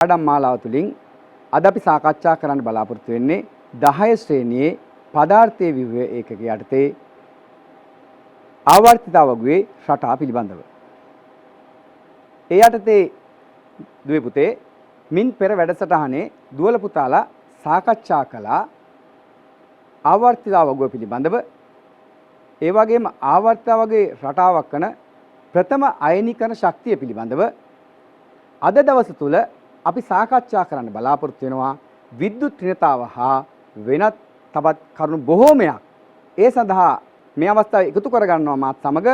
පාඩම් මාලාව තුළින් අද අපි සාකච්ඡා කරන්න බලාපොරොත්තු වෙන්නේ 10 ශ්‍රේණියේ පදාර්ථයේ විව්‍ය ඒකක යටතේ ආවර්තිතා වගුවේ රටා පිළිබඳව. ඒ යටතේ දුවේ පුතේ මින් පෙර වැඩසටහනේ දුවල පුතාලා සාකච්ඡා කළා ආවර්තිතා වගුව පිළිබඳව. ඒ වගේම ආවර්තිතා වගේ රටාවක් කරන ප්‍රථම අයනීකරණ ශක්තිය පිළිබඳව අද දවස තුල අපි සාකච්ඡා කරන්න බලාපොරොත්තු වෙනවා විද්‍යුත් ඍණතාව හා වෙනත් තවත් කරුණු බොහෝමයක්. ඒ සඳහා මේ අවස්ථාව එකතු කරගන්නවා මාත් සමග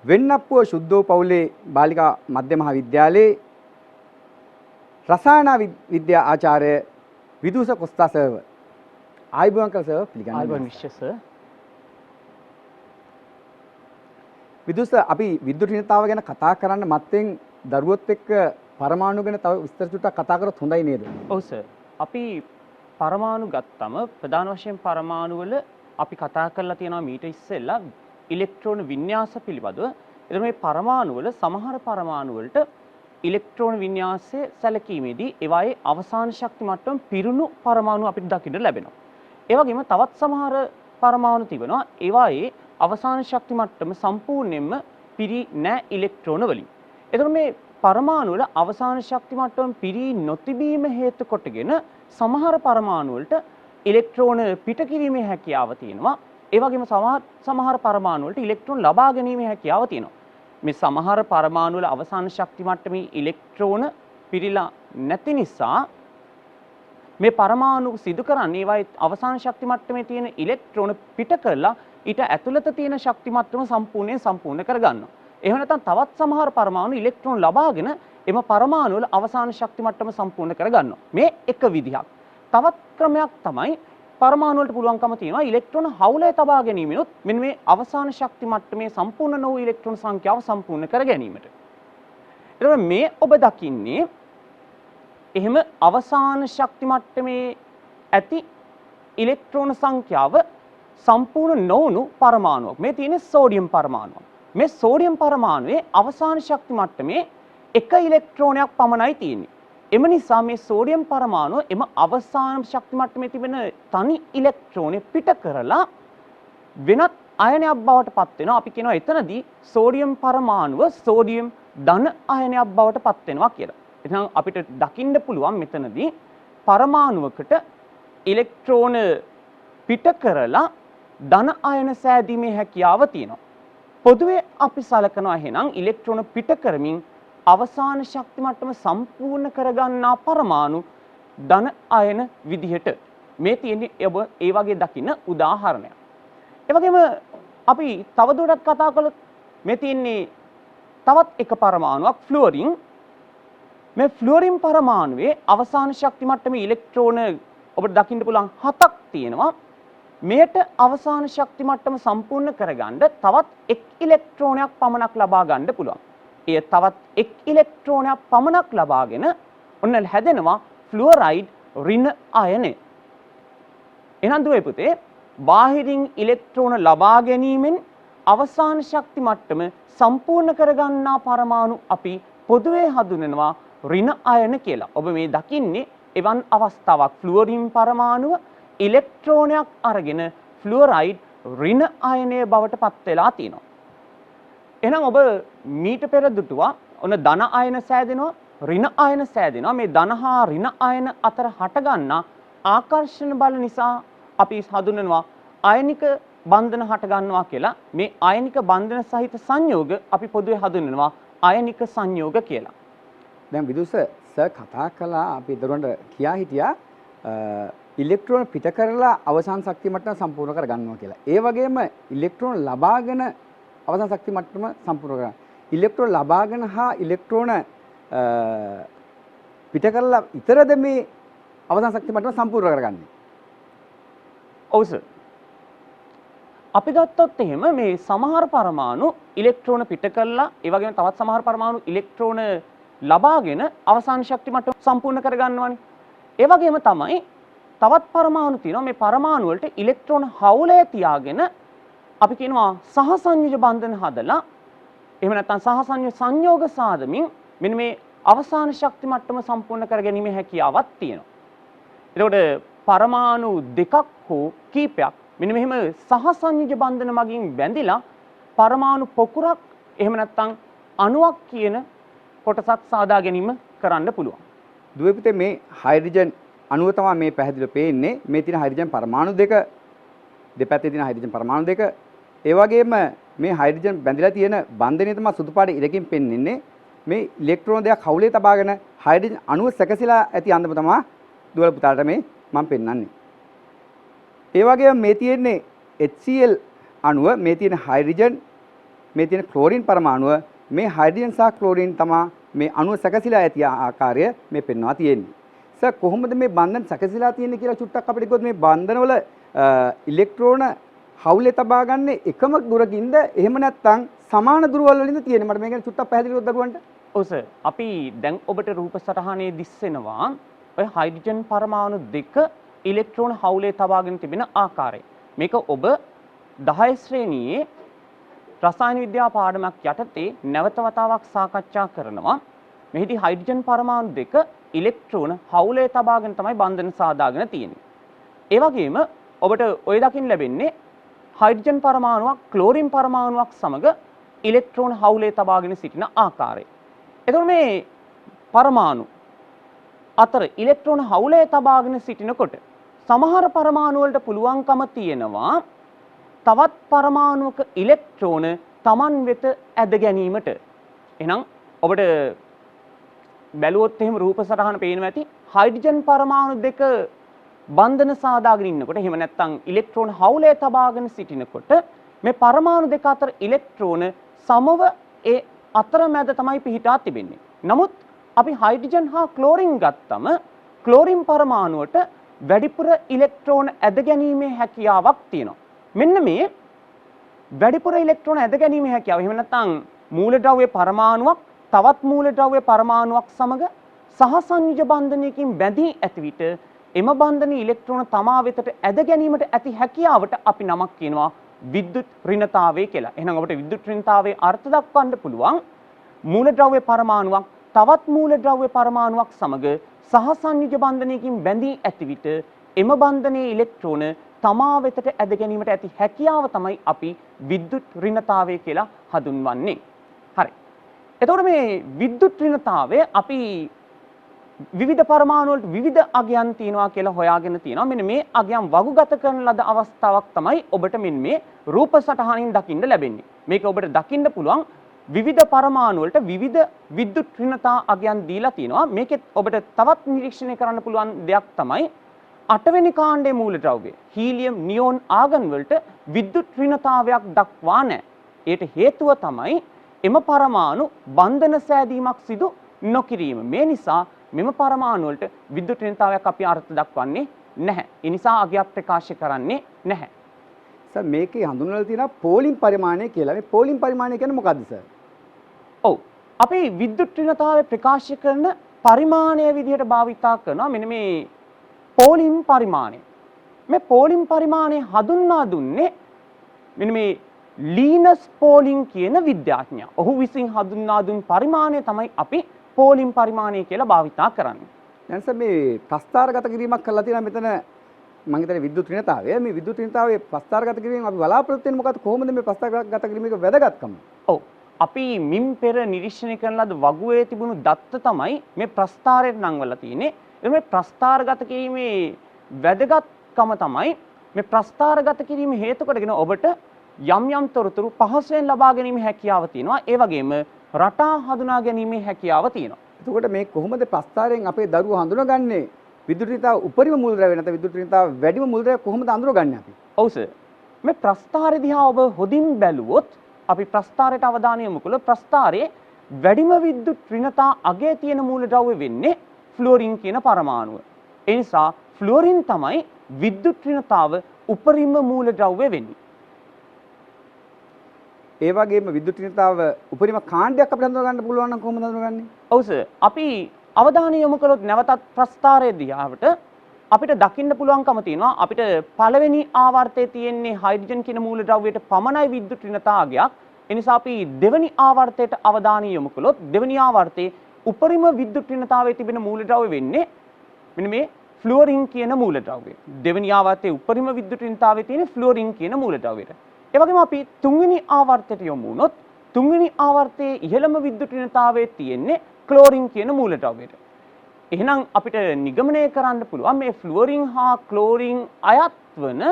වෙන්නප්පුව ශුද්ධෝ පවුලේ බාලිකා මධ්‍ය මහා විද්‍යාලයේ රසායන විද්‍යා ආචාර්ය විදුස කොස්තා සර්. ආයිබෝන් කල් සර් පිළිගන්නවා. ආයිබෝන් විශ්ව සර්. විදුස අපි විද්‍යුත් ඍණතාව ගැන කතා කරන්න මත්තෙන් දරුවොත් එක්ක පරමාණු ගැන තව විස්තර චුට්ටක් කතා කරොත් හොඳයි නේද? ඔව් සර්. අපි පරමාණු ගත්තම ප්‍රධාන වශයෙන් පරමාණු වල අපි කතා කරලා තියෙනවා මීට ඉස්සෙල්ලා ඉලෙක්ට්‍රෝන වින්‍යාස පිළිබඳව. එතකොට මේ පරමාණු වල සමහර පරමාණු වලට ඉලෙක්ට්‍රෝන වින්‍යාසය සැලකීමේදී ඒවායේ අවසාන ශක්ති මට්ටම පිරුණු පරමාණු අපිට දකින්න ලැබෙනවා. ඒ වගේම තවත් සමහර පරමාණු තිබෙනවා ඒවායේ අවසාන ශක්ති මට්ටම සම්පූර්ණයෙන්ම පිරි නැහැ ඉලෙක්ට්‍රෝන වලින්. එතකොට මේ පරමාණු වල අවසාන ශක්ති මට්ටම පිරී නොතිබීම හේතු කොටගෙන සමහර පරමාණු වලට ඉලෙක්ට්‍රෝන පිට කිරීමේ හැකියාව තියෙනවා. ඒ වගේම සමහර පරමාණු වලට ඉලෙක්ට්‍රෝන ලබා ගැනීමේ හැකියාව තියෙනවා. මේ සමහර පරමාණු වල අවසාන ශක්ති මට්ටමේ ඉලෙක්ට්‍රෝන පිරීලා නැති නිසා මේ පරමාණු සිදු කරන්නේ ඒවායේ අවසාන ශක්ති මට්ටමේ තියෙන ඉලෙක්ට්‍රෝන පිට කරලා ඊට ඇතුළත තියෙන ශක්ති මට්ටම සම්පූර්ණ කරගන්නවා. එහෙම නැත්නම් තවත් සමහර පරමාණු ඉලෙක්ට්‍රෝන ලබාගෙන එම පරමාණු වල අවසාන ශක්ති මට්ටම සම්පූර්ණ කරගන්නවා. මේ එක විදිහක්. තවත් ක්‍රමයක් තමයි පරමාණු වලට පුළුවන්කම තියෙනවා ඉලෙක්ට්‍රෝන හවුලේ තබා ගැනීමනොත් මෙන්න මේ අවසාන ශක්ති මට්ටමේ සම්පූර්ණ නොවු ඉලෙක්ට්‍රෝන සංඛ්‍යාව සම්පූර්ණ කර ගැනීමට. එතකොට මේ ඔබ දකින්නේ එහෙම අවසාන ශක්ති මට්ටමේ ඇති ඉලෙක්ට්‍රෝන සංඛ්‍යාව සම්පූර්ණ නොවුණු පරමාණුවක්. මේ තියෙන්නේ සෝඩියම් පරමාණුවක්. මේ සෝඩියම් පරමාණුවේ අවසාන ශක්ති මට්ටමේ එක ඉලෙක්ට්‍රෝනයක් පමණයි තියෙන්නේ. එම නිසා මේ සෝඩියම් පරමාණුව එම අවසාන ශක්ති මට්ටමේ තිබෙන තනි ඉලෙක්ට්‍රෝනෙ පිට කරලා වෙනත් අයනයක් බවට පත් වෙනවා. අපි කියනවා එතනදී සෝඩියම් පරමාණුව සෝඩියම් ධන අයනයක් බවට පත් වෙනවා කියලා. එහෙනම් අපිට දකින්න පුළුවන් මෙතනදී පරමාණුවකට ඉලෙක්ට්‍රෝන පිට කරලා ධන අයන සෑදීමේ හැකියාව තියෙනවා. පොදුවේ අපි සලකනවා එහෙනම් ඉලෙක්ට්‍රෝන පිට කරමින් අවසාන ශක්ති මට්ටම සම්පූර්ණ කරගන්නා පරමාණු ධන අයන විදිහට මේ තියෙන්නේ ඒ වගේ දකින්න උදාහරණයක්. ඒ වගේම අපි තවදුරටත් කතා කළොත් මේ තියෙන්නේ තවත් එක පරමාණුවක් ෆ්ලුවරින්. මේ ෆ්ලුවරින් පරමාණුවේ අවසාන ශක්ති මට්ටමේ ඉලෙක්ට්‍රෝන ඔබට දකින්න පුළුවන් 7ක් තියෙනවා. මෙයට අවසාන ශක්ති මට්ටම සම්පූර්ණ කරගන්න තවත් එක් ඉලෙක්ට්‍රෝනයක් පමණක් ලබා ගන්න පුළුවන්. එය තවත් එක් ඉලෙක්ට්‍රෝනයක් පමණක් ලබාගෙන ඔන්න හැදෙනවා ෆ්ලුවරයිඩ් ඍණ අයනය. එහෙනම් දුවේ පුතේ බාහිරින් ඉලෙක්ට්‍රෝන ලබා ගැනීමෙන් අවසාන ශක්ති මට්ටම සම්පූර්ණ කරගන්නා පරමාණු අපි පොදුවේ හඳුන්වනවා ඍණ අයන කියලා. ඔබ මේ දකින්නේ එවන් අවස්ථාවක් ෆ්ලුවරින් පරමාණුව ඉලෙක්ට්‍රෝනයක් අරගෙන ෆ්ලුවරයිඩ් ඍණ අයනය බවට පත් වෙලා තියෙනවා. එහෙනම් ඔබ මීට පෙර දුටුවා ඔන්න ධන අයන සෑදෙනවා ඍණ අයන සෑදෙනවා. මේ ධන හා ඍණ අයන අතර හටගන්නා ආකර්ෂණ බල නිසා අපි හඳුන්වනවා අයනික බන්ධන හටගන්නවා කියලා. මේ අයනික බන්ධන සහිත සංයෝග අපි පොදුවේ හඳුන්වනවා අයනික සංයෝග කියලා. දැන් විදුස සර් කතා කළා අපි දරුවන්ට කියා හිටියා ඉලෙක්ට්‍රෝන පිට කරලා අවසාන ශක්ති මට්ටම සම්පූර්ණ කරගන්නවා කියලා. ඒ වගේම ඉලෙක්ට්‍රෝන ලබාගෙන අවසාන ශක්ති මට්ටම සම්පූර්ණ කරගන්න. ඉලෙක්ට්‍රෝන ලබාගෙන හා ඉලෙක්ට්‍රෝන පිට කරලා විතරද මේ අවසාන ශක්ති මට්ටම සම්පූර්ණ කරගන්නේ? ඔව් සර්. අපි ගත්තොත් එහෙම මේ සමහර පරමාණු ඉලෙක්ට්‍රෝන පිට කරලා ඒ වගේම තවත් සමහර පරමාණු ඉලෙක්ට්‍රෝන ලබාගෙන අවසාන ශක්ති මට්ටම සම්පූර්ණ කරගන්නවානේ. ඒ වගේම තමයි තවත් පරමාණු තියෙනවා මේ පරමාණු වලට ඉලෙක්ට්‍රෝන හවුලේ තියාගෙන අපි කියනවා සහසංයෝජ බන්ධන හදලා එහෙම නැත්නම් සහසංයෝජ සංයෝග සාදමින් මෙන්න මේ අවසාන ශක්ති මට්ටම සම්පූර්ණ කර ගැනීමේ හැකියාවක් තියෙනවා. එතකොට පරමාණු දෙකක් හෝ කීපයක් මෙන්න මෙහෙම සහසංයුජ බන්ධන මගින් බැඳිලා පරමාණු පොකුරක් එහෙම නැත්නම් අණුවක් කියන කොටසක් සාදා ගැනීම කරන්න පුළුවන්. දුවේ පුතේ මේ හයිඩ්‍රජන් අණුව තමයි මේ පැහැදිලිව පේන්නේ. මේ තියෙන හයිඩ්‍රජන් පරමාණු දෙක දෙපැත්තේ තියෙන හයිඩ්‍රජන් පරමාණු දෙක ඒ වගේම මේ හයිඩ්‍රජන් බැඳිලා තියෙන බන්ධනය තමයි සුදු පාට ඉරකින් පෙන්වන්නේ. මේ ඉලෙක්ට්‍රෝන දෙකක් හවුලේ තබාගෙන හයිඩ්‍රජන් අණුව සැකසීලා ඇති අන්දම තමයි දුවල පුතාට මේ මම පෙන්වන්නේ. ඒ වගේම මේ තියෙන්නේ HCl අණුව, මේ තියෙන හයිඩ්‍රජන්, මේ තියෙන ක්ලෝරින් පරමාණුව, මේ හයිඩ්‍රජන් සහ ක්ලෝරින් තමයි මේ අණුව සැකසීලා ඇති ආකාරය මේ පෙන්වනවා තියෙන්නේ. සර් කොහොමද මේ බන්ධන සැකසීලා තියෙන්නේ කියලා චුට්ටක් අපිට කිව්වොත් මේ බන්ධනවල ඉලෙක්ට්‍රෝන හවුලේ තබා ගන්න එකම දුරකින්ද එහෙම නැත්නම් සමාන දුරවල් වලින්ද තියෙන්නේ? මට මේක ගැන චුට්ටක් පැහැදිලිව දරුවන්ට. ඔව් සර්. අපි දැන් ඔබට රූප සටහනේ දිස්සෙනවා ඔය හයිඩ්‍රජන් පරමාණු දෙක ඉලෙක්ට්‍රෝන හවුලේ තබාගෙන තිබෙන ආකාරය. මේක ඔබ 10 ශ්‍රේණියේ රසායන විද්‍යා පාඩමක් යටතේ නැවත වතාවක් සාකච්ඡා කරනවා. මෙහිදී හයිඩ්‍රජන් පරමාණු දෙක ඉලෙක්ට්‍රෝන හවුලේ තබාගෙන තමයි බන්ධන සාදාගෙන තියෙන්නේ. ඒ වගේම ඔබට ඔය දකින්න ලැබෙන්නේ හයිඩ්‍රජන් පරමාණුවක් ක්ලෝරින් පරමාණුවක් සමග ඉලෙක්ට්‍රෝන හවුලේ තබාගෙන සිටින ආකාරය. එතකොට මේ පරමාණු අතර ඉලෙක්ට්‍රෝන හවුලේ තබාගෙන සිටිනකොට සමහර පරමාණු වලට පුළුවන්කම තියෙනවා තවත් පරමාණුක ඉලෙක්ට්‍රෝන Taman වෙත ඇද ගැනීමට. එහෙනම් ඔබට බැලුවොත් එහෙම රූප සටහන පේනවා ඇති. හයිඩ්‍රජන් පරමාණු දෙක බන්ධන සාදාගෙන ඉන්නකොට එහෙම නැත්නම් ඉලෙක්ට්‍රෝන හවුලේ තබාගෙන සිටිනකොට මේ පරමාණු දෙක අතර ඉලෙක්ට්‍රෝන සමව ඒ අතරමැද තමයි පිහිටා තිබෙන්නේ. නමුත් අපි හයිඩ්‍රජන් හා ක්ලෝරින් ගත්තම ක්ලෝරින් පරමාණුවට වැඩිපුර ඉලෙක්ට්‍රෝන ඇද ගැනීමේ හැකියාවක් තියෙනවා. මෙන්න මේ වැඩිපුර ඉලෙක්ට්‍රෝන ඇද ගැනීමේ හැකියාව එහෙම නැත්නම් මූලද්‍රව්‍ය පරමාණුවක් තවත් මූලද්‍රව්‍ය පරමාණුවක් සමග සහසංයුජ බන්ධනයකින් බැඳී ඇති විට එම බන්ධනයේ ඉලෙක්ට්‍රෝන තමා වෙතට ඇද ගැනීමට ඇති හැකියාවට අපි නමක් කියනවා විද්‍යුත් ඍණතාවය කියලා. එහෙනම් අපිට විද්‍යුත් ඍණතාවයේ අර්ථ දක්වන්න පුළුවන් මූලද්‍රව්‍ය පරමාණුවක් තවත් මූලද්‍රව්‍ය පරමාණුවක් සමග සහසංයුජ බන්ධනයකින් බැඳී ඇති විට එම බන්ධනයේ ඉලෙක්ට්‍රෝන තමා වෙතට ඇද ගැනීමට ඇති හැකියාව තමයි අපි විද්‍යුත් ඍණතාවය කියලා හඳුන්වන්නේ. හරි. එතකොට මේ විද්‍යුත් ඍණතාවය අපි විවිධ පරමාණු වලට විවිධ අගයන් තියෙනවා කියලා හොයාගෙන තියෙනවා. මෙන්න මේ අගයන් වගුගත කරන ලද අවස්ථාවක් තමයි ඔබට මෙන්න මේ රූප සටහනින් දකින්න ලැබෙන්නේ. මේක ඔබට දකින්න පුළුවන් විවිධ පරමාණු වලට විවිධ විද්‍යුත් ඍණතා අගයන් දීලා තියෙනවා. මේකෙත් ඔබට තවත් නිරීක්ෂණය කරන්න පුළුවන් දෙයක් තමයි 8 වෙනි කාණ්ඩයේ මූලද්‍රව්‍ය හීලියම් නියෝන් ආගන් වලට විද්‍යුත් ඍණතාවයක් දක්වා නැහැ. ඒට හේතුව තමයි එම පරමාණු බන්ධන සෑදීමක් සිදු නොකිරීම. මේ නිසා මෙම පරමාණු වලට විද්‍යුත් ඍණතාවයක් අපි අර්ථ දක්වන්නේ නැහැ. ඒ නිසා අගයක් ප්‍රකාශ කරන්නේ නැහැ. සර් මේකේ හඳුන්වලා තියෙනවා පෝලින් පරිමාණය කියලා. මේ පෝලින් පරිමාණය කියන්නේ මොකද්ද සර්? ඔව්. අපි විද්‍යුත් ඍණතාවය ප්‍රකාශ කරන පරිමාණය විදිහට භාවිතා කරනවා මෙන්න මේ පෝලින් පරිමාණය. මේ පෝලින් පරිමාණය හඳුන්වා දුන්නේ මෙන්න මේ ලීනස් පෝලින් කියන විද්‍යාඥයා. ඔහු විසින් හඳුන්වා දුන් පරිමාණය තමයි අපි පෝලින් පරිමාණය කියලා භාවිතා කරන්නේ. දැන් සර් මේ ප්‍රස්ථාරගත කිරීමක් කරලා තියෙනවා මෙතන මම හිතන්නේ විද්‍යුත් ඍණතාවය. මේ විද්‍යුත් ඍණතාවයේ ප්‍රස්ථාරගත කිරීමෙන් අපි බලාපොරොත්තු වෙන්නේ මොකද්ද? කොහොමද මේ ප්‍රස්ථාරගත කිරීමේ වැදගත්කම? ඔව්. අපි මින් පෙර නිරීක්ෂණය කරන ලද වගුවේ තිබුණු දත්ත තමයි මේ ප්‍රස්ථාරයට නංවලා තියෙන්නේ. ඒ මේ ප්‍රස්ථාරගත කිරීමේ වැදගත්කම තමයි මේ ප්‍රස්ථාරගත කිරීම හේතු කොටගෙන ඔබට යම් යම් තොරතුරු පහසුවෙන් ලබා ගැනීමේ හැකියාව තියෙනවා. ඒ වගේම රටා හඳුනා ගැනීමේ හැකියාව තියෙනවා. එතකොට මේ කොහොමද ප්‍රස්ථාරයෙන් අපේ දරුවෝ හඳුනගන්නේ? විද්‍යුත් ඍණතාව උපරිම මූලද්‍රව්‍ය නැත්නම් විද්‍යුත් ඍණතාව වැඩිම මූලද්‍රව්‍ය කොහොමද අඳුරගන්නේ අපි? ඔව් සර්. මේ ප්‍රස්ථාරය දිහා ඔබ හොඳින් බැලුවොත් අපි ප්‍රස්ථාරයට අවධානය යොමු කළොත් ප්‍රස්ථාරයේ වැඩිම විද්‍යුත් ඍණතා අගයේ තියෙන මූලද්‍රව්‍ය වෙන්නේ ෆ්ලෝරින් කියන පරමාණුව. ඒ නිසා ෆ්ලෝරින් තමයි විද්‍යුත් ඍණතාව උපරිම මූලද්‍රව්‍ය වෙන්නේ. ඒ වගේම විද්‍යුත් ඍණතාව උපරිම කාණ්ඩයක් අපිට හඳුනා ගන්න පුළුවන් නම් කොහොමද හඳුනගන්නේ? ඔව් සර්. අපි අවධානය යොමු කළොත් නැවතත් ප්‍රස්ථාරයේ දිහාට අපිට දකින්න පුළුවන්කම තියෙනවා අපිට පළවෙනි ආවර්තයේ තියෙන්නේ හයිඩ්‍රජන් කියන මූලද්‍රව්‍යයට පමණයි විද්‍යුත් ඍණතාවයක්. ඒ නිසා අපි දෙවෙනි ආවර්තයට අවධානය යොමු කළොත් දෙවෙනි ආවර්තයේ උපරිම විද්‍යුත් ඍණතාවයේ තිබෙන මූලද්‍රව්‍ය වෙන්නේ මෙන්න මේ ෆ්ලුවරින් කියන මූලද්‍රව්‍යය. දෙවෙනි ආවර්තයේ උපරිම විද්‍යුත් ඍණතාවයේ තියෙන ෆ්ලුවරින් කියන මූලද්‍රව්‍යයට. ඒ වගේම අපි තුන්වෙනි ආවර්තයට යොමු වුණොත් තුන්වෙනි ආවර්තයේ ඉහළම විද්‍යුත් ඍණතාවයේ තියෙන්නේ ක්ලෝරින් කියන මූලද්‍රව්‍යයට. එහෙනම් අපිට නිගමනය කරන්න පුළුවන් මේ ෆ්ලුවරින් හා ක්ලෝරින් අයත් වන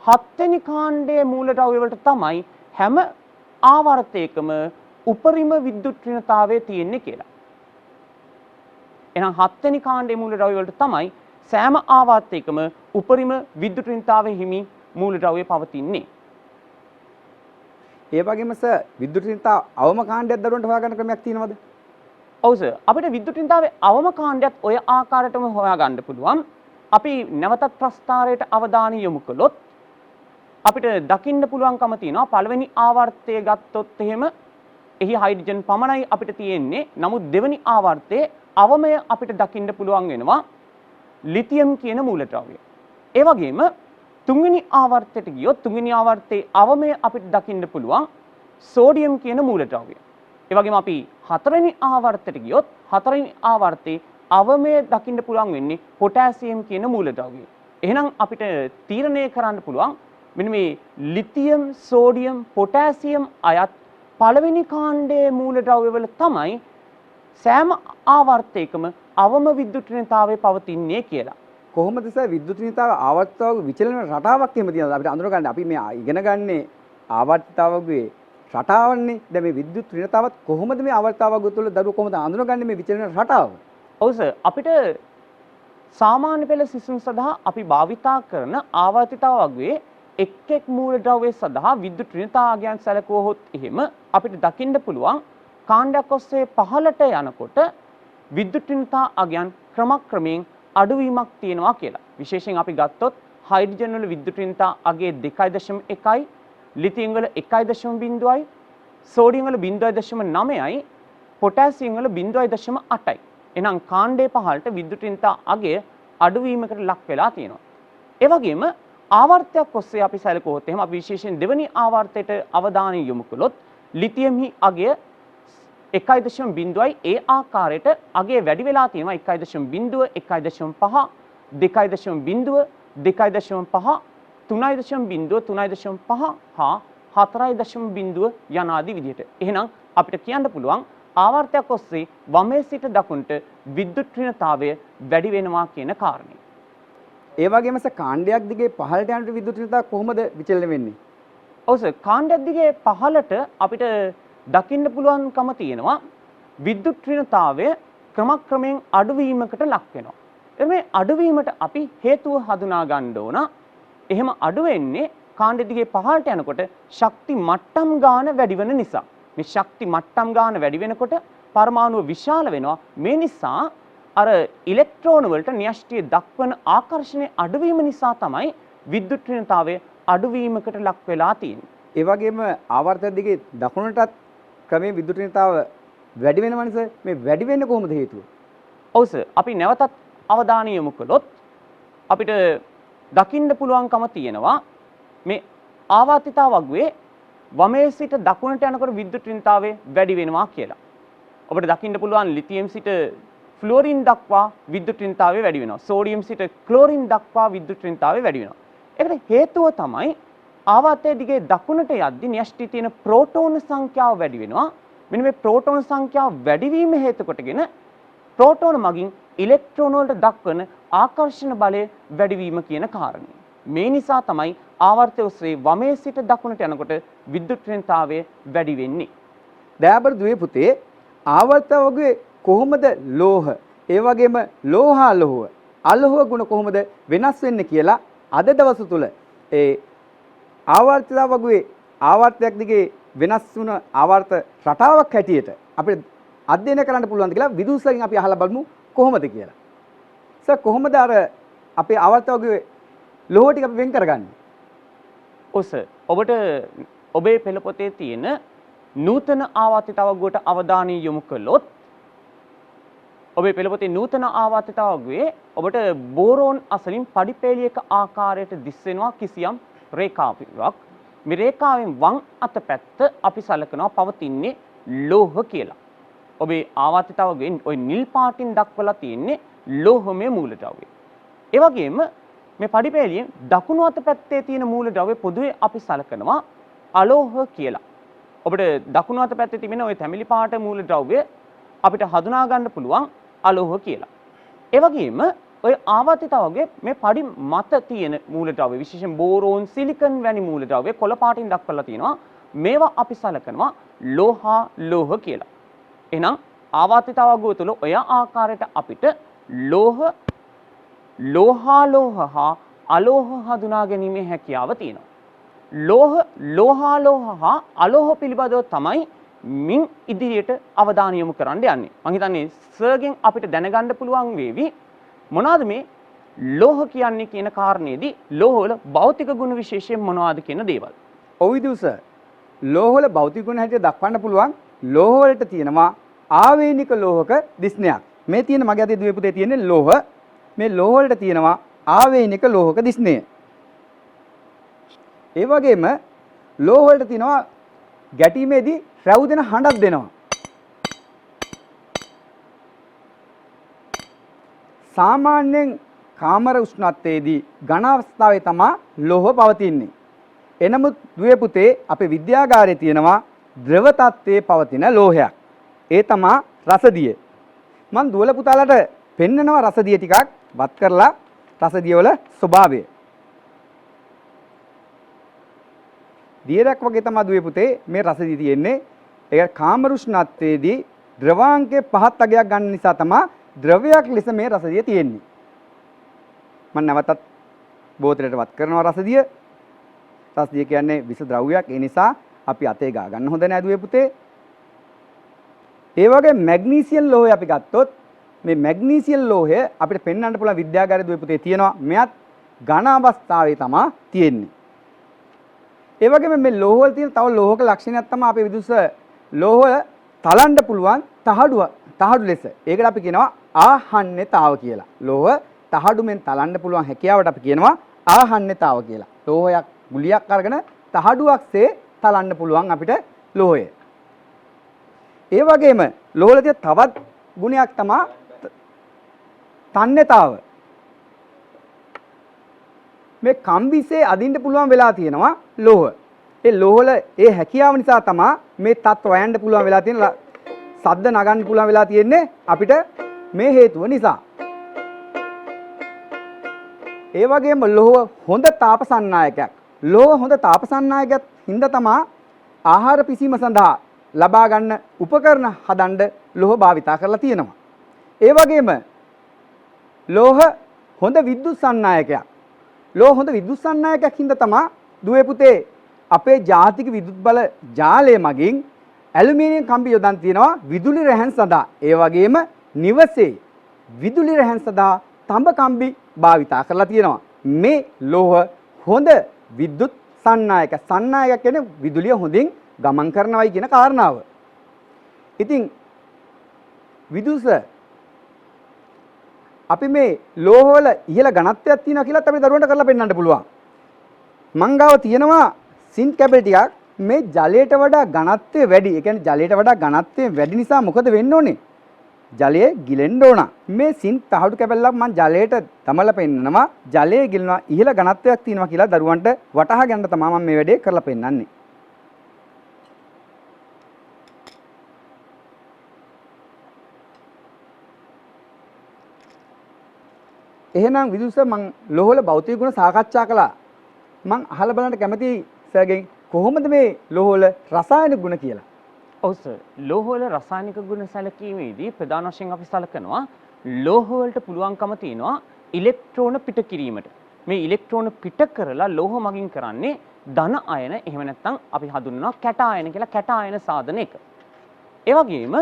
හත්වෙනි කාණ්ඩයේ මූලද්‍රව්‍ය වලට තමයි හැම ආවර්තයකම උපරිම විද්‍යුත් ඍණතාවය තියෙන්නේ කියලා. එහෙනම් හත්වෙනි කාණ්ඩයේ මූලද්‍රව්‍ය වලට තමයි සෑම ආවර්තයකම උපරිම විද්‍යුත් ඍණතාවයේ හිමි මූලද්‍රව්‍ය පවතින්නේ. ඒ වගේම සර් විද්‍යුත් ඍණතාව අවම කාණ්ඩයක් දරුවන්ට හොයාගන්න ක්‍රමයක් තියෙනවද? ඔව් සර්. අපිට විද්‍යුත් ඍණතාවයේ අවම කාණ්ඩයත් ඔය ආකාරයටම හොයාගන්න පුළුවන්. අපි නැවතත් ප්‍රස්ථාරයට අවධානය යොමු කළොත් අපිට දකින්න පුළුවන්කම තියෙනවා පළවෙනි ආවර්තය ගත්තොත් එහෙම එහි හයිඩ්‍රජන් පමණයි අපිට තියෙන්නේ. නමුත් දෙවෙනි ආවර්තයේ අවමය අපිට දකින්න පුළුවන් වෙනවා ලිතියම් කියන මූලද්‍රව්‍යය. ඒ වගේම තුන්වෙනි ආවර්තයට ගියොත් තුන්වෙනි ආවර්තයේ අවමය අපිට දකින්න පුළුවන් සෝඩියම් කියන මූලද්‍රව්‍යය. ඒ වගේම අපි හතරවෙනි ආවර්තයට ගියොත් හතරවෙනි ආවර්තයේ අවමය දකින්න පුළුවන් වෙන්නේ පොටෑසියම් කියන මූලද්‍රව්‍යය. එහෙනම් අපිට තීරණය කරන්න පුළුවන් මෙන්න මේ ලිතියම්, සෝඩියම්, පොටෑසියම් අයත් පළවෙනි කාණ්ඩයේ මූලද්‍රව්‍ය වල තමයි සෑම ආවර්තයකම අවම විද්‍යුත් ඍණතාවය පවතින්නේ කියලා. කොහොමද සර් විද්‍යුත් ඍණතාව ආවර්තිතාවක විචලන රටාවක් එහෙම තියෙනවද? අපිට අඳුර ගන්න අපි මේ ඉගෙන ගන්නේ ආවර්තිතාවකගේ රටාවන්නේ. දැන් මේ විද්‍යුත් ඍණතාවත් කොහොමද මේ ආවර්තිතාවක තුළ දරුවෝ කොහොමද අඳුරගන්නේ මේ විචලන රටාව? ඔව් සර්. අපිට සාමාන්‍ය පෙළ සිසුන් සඳහා අපි භාවිතා කරන ආවර්තිතාවකගේ එක් එක් මූලද්‍රව්‍ය සඳහා විද්‍යුත් ඍණතාවයන් සැලකුවහොත් එහෙම අපිට දකින්න පුළුවන් කාණ්ඩයක් ඔස්සේ පහළට යනකොට විද්‍යුත් ඍණතාවයන් ක්‍රමක්‍රමයෙන් අඩුවීමක් තියෙනවා කියලා. විශේෂයෙන් අපි ගත්තොත් හයිඩ්‍රජන් වල විද්‍යුත් ඍණතාවයේ 2.1යි, ලිතියම් වල 1.0යි, සෝඩියම් වල 0.9යි, පොටෑසියම් වල 0.8යි. එහෙනම් කාණ්ඩයේ පහළට විද්‍යුත් ඍණතාවය අඩුවීමකට ලක් වෙලා තියෙනවා. ඒ වගේම ආවර්තයක් ඔස්සේ අපි සැලකුවොත් එහෙනම් අපි විශේෂයෙන් දෙවෙනි ආවර්තයට අවධානය යොමු කළොත් ලිතියම්හි අගය 1.0යි ඒ ආකාරයට අගය වැඩි වෙලා තියෙනවා 1.0 1.5 2.0 2.5 3.0 3.5 හා 4.0 යන ආදී විදිහට. එහෙනම් අපිට කියන්න පුළුවන් ආවර්තයක් ඔස්සේ වමේ සිට දකුණට විද්‍යුත් ඍණතාවය වැඩි වෙනවා කියන කාරණේ. ඒ වගේම සර් කාණ්ඩයක් දිගේ පහළට යන විද්‍යුත් ඍණතාව කොහොමද විචලනය වෙන්නේ? ඔව් සර් කාණ්ඩයක් දිගේ පහළට අපිට දකින්න පුළුවන්කම තියෙනවා විද්‍යුත් ඍණතාවය ක්‍රමක්‍රමයෙන් අඩුවීමකට ලක් වෙනවා. මේ අඩුවීමට අපි හේතුව හඳුනා ගන්න ඕන. එහෙම අඩු වෙන්නේ කාණ්ඩ දිගේ පහළට යනකොට ශක්ති මට්ටම් ගාන වැඩි වෙන නිසා. මේ ශක්ති මට්ටම් ගාන වැඩි වෙනකොට පරමාණු විශාල වෙනවා. මේ නිසා අර ඉලෙක්ට්‍රෝන වලට න්‍යෂ්ටිය දක්වන ආකර්ෂණයේ අඩුවීම නිසා තමයි විද්‍යුත් ඍණතාවය අඩුවීමකට ලක් වෙලා තියෙන්නේ. ඒ වගේම ආවර්තය දිගේ දකුණටත් ක්‍රමයේ විද්‍යුත් ඍණතාව වැඩි වෙනවනේ සර්. මේ වැඩි වෙන්නේ කොහොමද හේතුව? ඔව් සර්. අපි නැවතත් අවධානය යොමු කළොත් අපිට දකින්න පුළුවන්කම තියෙනවා මේ ආවර්තිතාවකයේ වමේ සිට දකුණට යනකොට විද්‍යුත් ඍණතාවය වැඩි වෙනවා කියලා. ඔබට දකින්න පුළුවන් ලිතියම් සිට ෆ්ලුවරින් දක්වා විද්‍යුත් ඍණතාවය වැඩි වෙනවා. සෝඩියම් සිට ක්ලෝරින් දක්වා විද්‍යුත් ඍණතාවය වැඩි වෙනවා. ඒකට හේතුව තමයි ආවර්තයේ දිගේ දකුණට යද්දී න්‍යෂ්ටි තියෙන ප්‍රෝටෝන සංඛ්‍යාව වැඩි වෙනවා. මෙන්න මේ ප්‍රෝටෝන සංඛ්‍යාව වැඩි වීම හේතු කොටගෙන ප්‍රෝටෝන මගින් ඉලෙක්ට්‍රෝන වලට දක්වන ආකර්ෂණ බලය වැඩි වීම කියන කාරණේ. මේ නිසා තමයි ආවර්තය ඔස්සේ වමේ සිට දකුණට යනකොට විද්‍යුත් ඍණතාවය වැඩි වෙන්නේ. දයාබර දුවේ පුතේ ආවර්තවගේ කොහොමද ලෝහ ඒ වගේම ලෝහාලෝහ අලෝහ ගුණ කොහොමද වෙනස් වෙන්නේ කියලා අද දවස තුල ඒ ආවර්තිතාවකගේ ආවර්තයක් දිගේ වෙනස් වුණ ආවර්ත රටාවක් හැටියට අපිට අධ්‍යයනය කරන්න පුළුවන්ද කියලා විදුලියෙන් අපි අහලා බලමු කොහොමද කියලා. සර් කොහොමද අර අපේ ආවර්තවගේ ලෝහ ටික අපි වෙන් කරගන්නේ? ඔව් සර්. ඔබට ඔබේ පෙළ පොතේ තියෙන නූතන ආවර්තිතාවකයට අවධානය යොමු කළොත් ඔබේ පෙළ පොතේ නූතන ආවර්තිතාවකයේ ඔබට බෝරෝන් අසලින් පඩිපෙළියක ආකාරයට දිස් වෙනවා කිසියම් රේඛාවක්. මේ රේඛාවෙන් වම් අත පැත්ත අපි සලකනවා පවතින්නේ ලෝහ කියලා. ඔබේ ආවර්තිතාවකෙන් ওই නිල් පාටින් දක්වලා තියෙන්නේ ලෝහමය මූලද්‍රව්‍ය. ඒ වගේම මේ පඩිපෙළියෙන් දකුණු අත පැත්තේ තියෙන මූලද්‍රව්‍ය පොදුවේ අපි සලකනවා අලෝහ කියලා. ඔබට දකුණු අත පැත්තේ තිබෙන ওই තැඹිලි පාට මූලද්‍රව්‍ය අපිට හඳුනා ගන්න පුළුවන් අලෝහ කියලා. ඒ වගේම ඔය ආවර්තිතාවකයේ මේ පඩි මත තියෙන මූලද්‍රව්‍ය විශේෂයෙන් බෝරෝන් සිලිකන් වැනි මූලද්‍රව්‍ය කොළ පාටින් දක්වලා තියෙනවා. මේවා අපි සලකනවා ලෝහ කියලා. එහෙනම් ආවර්තිතාවකය තුළ ඔය ආකාරයට අපිට ලෝහ හා අලෝහ හඳුනා ගැනීමේ හැකියාව තියෙනවා. ලෝහ හා අලෝහ පිළිබඳව තමයි මින් ඉදිරියට අවධානය යොමු කරන්න යන්නේ. මම හිතන්නේ සර්ගෙන් අපිට දැනගන්න පුළුවන් වේවි මොනවාද මේ ලෝහ කියන්නේ කියන කාරණේදී ලෝහවල භෞතික ගුණ විශේෂයෙන් මොනවාද කියන දේවල්. ඔව් විදුස. ලෝහවල භෞතික ගුණ හැටියට දක්වන්න පුළුවන් ලෝහ වලට තියෙනවා ආවේනික ලෝහක දිස්නයක්. මේ තියෙන මගේ අතේ දුවේ පුතේ තියෙන්නේ ලෝහ. මේ ලෝහ වලට තියෙනවා ආවේනික ලෝහක දිස්නය. ඒ වගේම ලෝහ වලට තියෙනවා ගැටීමේදී රැවුදෙන හඬක් දෙනවා. සාමාන්‍යයෙන් කාමර උෂ්ණත්වයේදී ඝන අවස්ථාවේ තමයි ලෝහ පවතින්නේ. එනමුත් දුවේ පුතේ අපේ විද්‍යාගාරයේ තියෙනවා ද්‍රව තත්ත්වයේ පවතින ලෝහයක්. ඒ තමයි රසදිය. මම දුවල පුතාලට පෙන්නනවා රසදිය ටිකක් වත් කරලා රසදිය වල ස්වභාවය. දියරක් වගේ තමයි දුවේ පුතේ මේ රසදිය තියෙන්නේ. ඒක කාමර උෂ්ණත්වයේදී ද්‍රවාංකයේ පහත් අගයක් ගන්න නිසා තමයි ද්‍රවයක් ලෙස මේ රසදිය තියෙන්නේ. මම නැවතත් බෝතලයට වත් කරනවා රසදිය. රසදිය කියන්නේ විස ද්‍රව්‍යයක්. ඒ නිසා අපි අතේ ගා ගන්න හොඳ නෑ දුවේ පුතේ. ඒ වගේ මැග්නීසියම් ලෝහය අපි ගත්තොත් මේ මැග්නීසියම් ලෝහය අපිට පෙන්වන්න පුළුවන් විද්‍යාගාරයේ දුවේ පුතේ තියෙනවා. මෙයත් ඝන අවස්ථාවේ තමයි තියෙන්නේ. ඒ වගේම මේ ලෝහ වල තියෙන තව ලෝහක ලක්ෂණයක් තමයි අපේ විදුස ලෝහ තලන්න පුළුවන් තහඩු ලෙස. ඒකට අපි කියනවා ආහන්නතාව කියලා. ලෝහ තහඩුෙන් තලන්න පුළුවන් හැකියාවට අපි කියනවා ආහන්නතාව කියලා. ලෝහයක් ගුලියක් අරගෙන තහඩුවක්සේ තලන්න පුළුවන් අපිට ලෝහය. ඒ වගේම ලෝහ වල තියෙන තවත් ගුණයක් තමයි තන්නතාව. මේ කම්බිසේ අදින්න පුළුවන් වෙලා තියෙනවා ලෝහ. ඒ ලෝහ වල ඒ හැකියාව නිසා තමයි මේ තත් වයන්න පුළුවන් වෙලා තියෙන ශබ්ද නගන්න පුළුවන් වෙලා තියෙන්නේ අපිට මේ හේතුව නිසා. ඒ වගේම ලෝහ හොඳ තාපසන්නායකයක්. ලෝහ හොඳ තාපසන්නායකයක් හින්දා තමයි ආහාර පිසීම සඳහා ලබා ගන්න උපකරණ හදන්න ලෝහ භාවිතා කරලා තියෙනවා. ඒ වගේම ලෝහ හොඳ විද්‍යුත් සන්නායකයක්. ලෝහ හොඳ විද්‍යුත් සන්නායකයක් හින්දා තමයි දුවේ පුතේ අපේ ජාතික විද්‍යුත් බල ජාලය මගින් ඇලුමිනියම් කම්බි යොදන් තියෙනවා විදුලි රැහැන් සඳහා. ඒ වගේම නිවසේ විදුලි රැහැන් සඳහා තඹ කම්බි භාවිතා කරලා තියෙනවා. මේ ලෝහ හොඳ විද්‍යුත් සන්නායක. සන්නායක කියන්නේ විදුලිය හොඳින් ගමන් කරනවායි කියන කාරණාව. ඉතින් විදුස අපි මේ ලෝහ වල ඉහළ ඝනත්වයක් තියෙනවා කියලාත් අපි දරුවන්ට කරලා පෙන්නන්න පුළුවන්. මංගාව තියෙනවා සින්ක් කැබල් ටිකක් මේ ජලයට වඩා ඝනත්වය වැඩි. ඒ කියන්නේ ජලයට වඩා ඝනත්වය වැඩි නිසා මොකද වෙන්න ඕනේ? ජලය ගිලෙන්න ඕන. මේ සින්ක් තහඩු කැබල්ලක් මම ජලයට තමලා පෙන්නනවා. ජලය ගිලනවා ඉහළ ඝනත්වයක් තියෙනවා කියලා දරුවන්ට වටහා ගන්න තමයි මම මේ වැඩේ කරලා පෙන්නන්නේ. එහෙනම් විදුස මම ලෝහ වල භෞතික ගුණ සාකච්ඡා කළා. මම අහලා බලන්න කැමතියි සර්ගෙන් කොහොමද මේ ලෝහ වල රසායනික ගුණ කියලා. ඔව් සර්. ලෝහ වල රසායනික ගුණ සැලකීමේදී ප්‍රධාන වශයෙන් අපි සලකනවා ලෝහ වලට පුළුවන්කම තියෙනවා ඉලෙක්ට්‍රෝන පිට කිරීමට. මේ ඉලෙක්ට්‍රෝන පිට කරලා ලෝහ මගින් කරන්නේ ධන අයන එහෙම නැත්නම් අපි හඳුන්වනවා කැට අයන කියලා කැට අයන සාධන එක. ඒ වගේම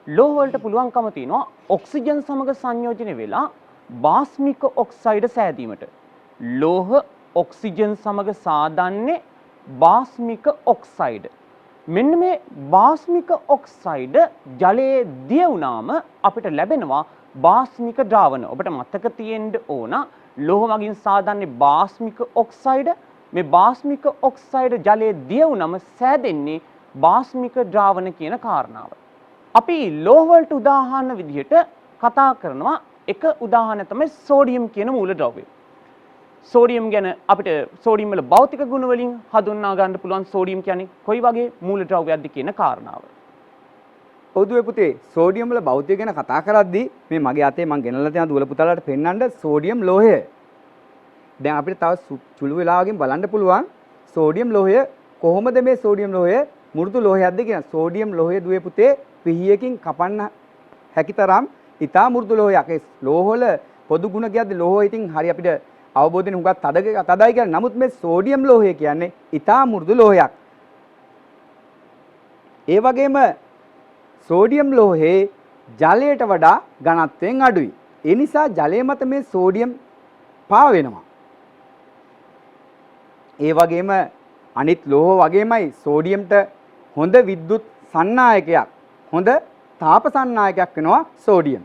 ලෝහ වලට පුළුවන්කම තියෙනවා ඔක්සිජන් සමග සංයෝජනය වෙලා බාස්මික ඔක්සයිඩ් සෑදීමට. ලෝහ ඔක්සිජන් සමග සාදන්නේ බාස්මික ඔක්සයිඩ්. මෙන්න මේ බාස්මික ඔක්සයිඩ් ජලයේ දිය වුණාම අපිට ලැබෙනවා බාස්මික ද්‍රාවණ. ඔබට මතක තියෙන්න ඕන ලෝහ මගින් සාදන්නේ බාස්මික ඔක්සයිඩ්. මේ බාස්මික ඔක්සයිඩ් ජලයේ දිය වුණාම සෑදෙන්නේ බාස්මික ද්‍රාවණ කියන කාරණාව. අපි ලෝහ වලට උදාහරණ විදිහට කතා කරනවා එක උදාහරණයක් තමයි සෝඩියම් කියන මූලද්‍රව්‍යය. සෝඩියම් ගැන අපිට සෝඩියම් වල භෞතික ගුණ වලින් හඳුන්වා ගන්න පුළුවන් සෝඩියම් කියන්නේ කොයි වගේ මූලද්‍රව්‍යයක්ද කියන කාරණාව. ඔව් පුතේ සෝඩියම් වල භෞතික ගැන කතා කරද්දී මේ මගේ අතේ මම ගෙනල්ලා තියෙන දුවල පුතාලාට පෙන්වන්න සෝඩියම් ලෝහය. දැන් අපිට තව චුළු වෙලාවකින් බලන්න පුළුවන් සෝඩියම් ලෝහය කොහොමද මේ සෝඩියම් ලෝහය මෘදු ලෝහයක්ද කියන. සෝඩියම් ලෝහය දුවේ පුතේ පිහියකින් කපන්න හැකිතරම් ඊටා මෘදු ලෝහයක්. ඒ ලෝහවල පොදු ගුණ කියද්දි ලෝහය ඉතින් හරි අපිට අවබෝධයෙන් හුඟක් තදයි කියන්නේ. නමුත් මේ සෝඩියම් ලෝහය කියන්නේ ඊටා මෘදු ලෝහයක්. ඒ වගේම සෝඩියම් ලෝහේ ජලයට වඩා ඝනත්වයෙන් අඩුයි. ඒ නිසා ජලය මත මේ සෝඩියම් පාවෙනවා. ඒ වගේම අනිත් ලෝහ වගේමයි සෝඩියම්ට හොඳ විද්‍යුත් සන්නායකයක්, හොඳ තාප සන්නායකයක් වෙනවා සෝඩියම්.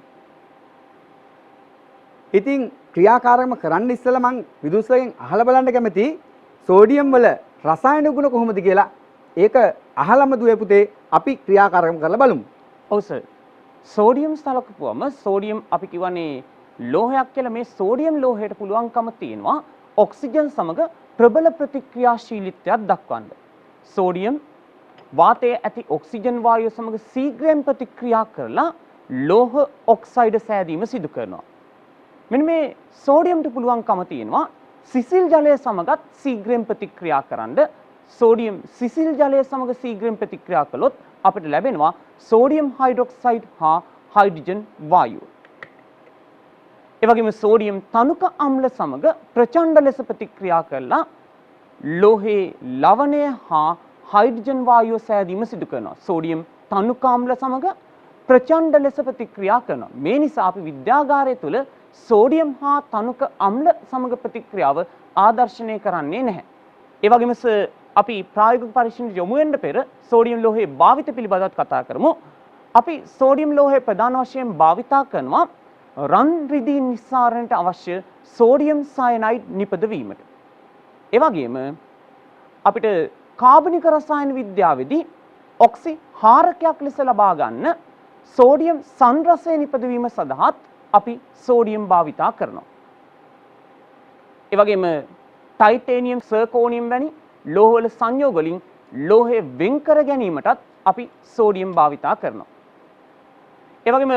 ඉතින් ක්‍රියාකාරකම කරන්න ඉස්සෙල්ලා මම විදුලියෙන් අහලා බලන්න කැමති සෝඩියම් වල රසායනික ගුණ කොහොමද කියලා. ඒක අහලම දුවේ පුතේ අපි ක්‍රියාකාරකම් කරලා බලමු. ඔව් සර්. සෝඩියම් සලකපුවම සෝඩියම් අපි කියවනේ ලෝහයක් කියලා. මේ සෝඩියම් ලෝහයට පුළුවන්කම තියෙනවා ඔක්සිජන් සමග ප්‍රබල ප්‍රතික්‍රියාශීලීත්වයක් දක්වන්න. සෝඩියම් වාතයේ ඇති ඔක්සිජන් වායුව සමග ශීඝ්‍රයෙන් ප්‍රතික්‍රියා කරලා ලෝහ ඔක්සයිඩ් සෑදීම සිදු කරනවා. මෙන්න මේ සෝඩියම්ට පුළුවන්කම තියෙනවා සිසිල් ජලය සමගත් ශීඝ්‍රයෙන් ප්‍රතික්‍රියා කරන්න. සෝඩියම් සිසිල් ජලය සමග ශීඝ්‍රයෙන් ප්‍රතික්‍රියා කළොත් අපිට ලැබෙනවා සෝඩියම් හයිඩ්‍රොක්සයිඩ් හා හයිඩ්‍රජන් වායුව. ඒ වගේම සෝඩියම් තනුක අම්ල සමග ප්‍රචණ්ඩ ලෙස ප්‍රතික්‍රියා කරලා ලෝහයේ ලවණය හා හයිඩ්‍රජන් වායුව සෑදීම සිදු කරනවා. සෝඩියම් තනුක අම්ල සමග ප්‍රචණ්ඩ ලෙස ප්‍රතික්‍රියා කරනවා. මේ නිසා අපි විද්‍යාගාරය තුල සෝඩියම් හා තනුක අම්ල සමග ප්‍රතික්‍රියාව ආදර්ශනය කරන්නේ නැහැ. ඒ වගේම අපි ප්‍රායෝගික පරීක්ෂණ යොමු වෙන්න පෙර සෝඩියම් ලෝහයේ භාවිත පිළිබඳව කතා කරමු. අපි සෝඩියම් ලෝහය ප්‍රධාන වශයෙන් භාවිතා කරනවා රන් රිදී නිස්සාරණයට අවශ්‍ය සෝඩියම් සයනයිඩ් නිපදවීමට. ඒ වගේම අපිට කාබනික රසායන විද්‍යාවේදී ඔක්සි හාරකයක් ලෙස ලබා ගන්න සෝඩියම් සංරසය නිපදවීම සඳහාත් අපි සෝඩියම් භාවිතා කරනවා. ඒ වගේම ටයිටේනියම් සර්කෝනියම් වැනි ලෝහවල සංයෝග වලින් ලෝහය වෙන් කර ගැනීමටත් අපි සෝඩියම් භාවිතා කරනවා. ඒ වගේම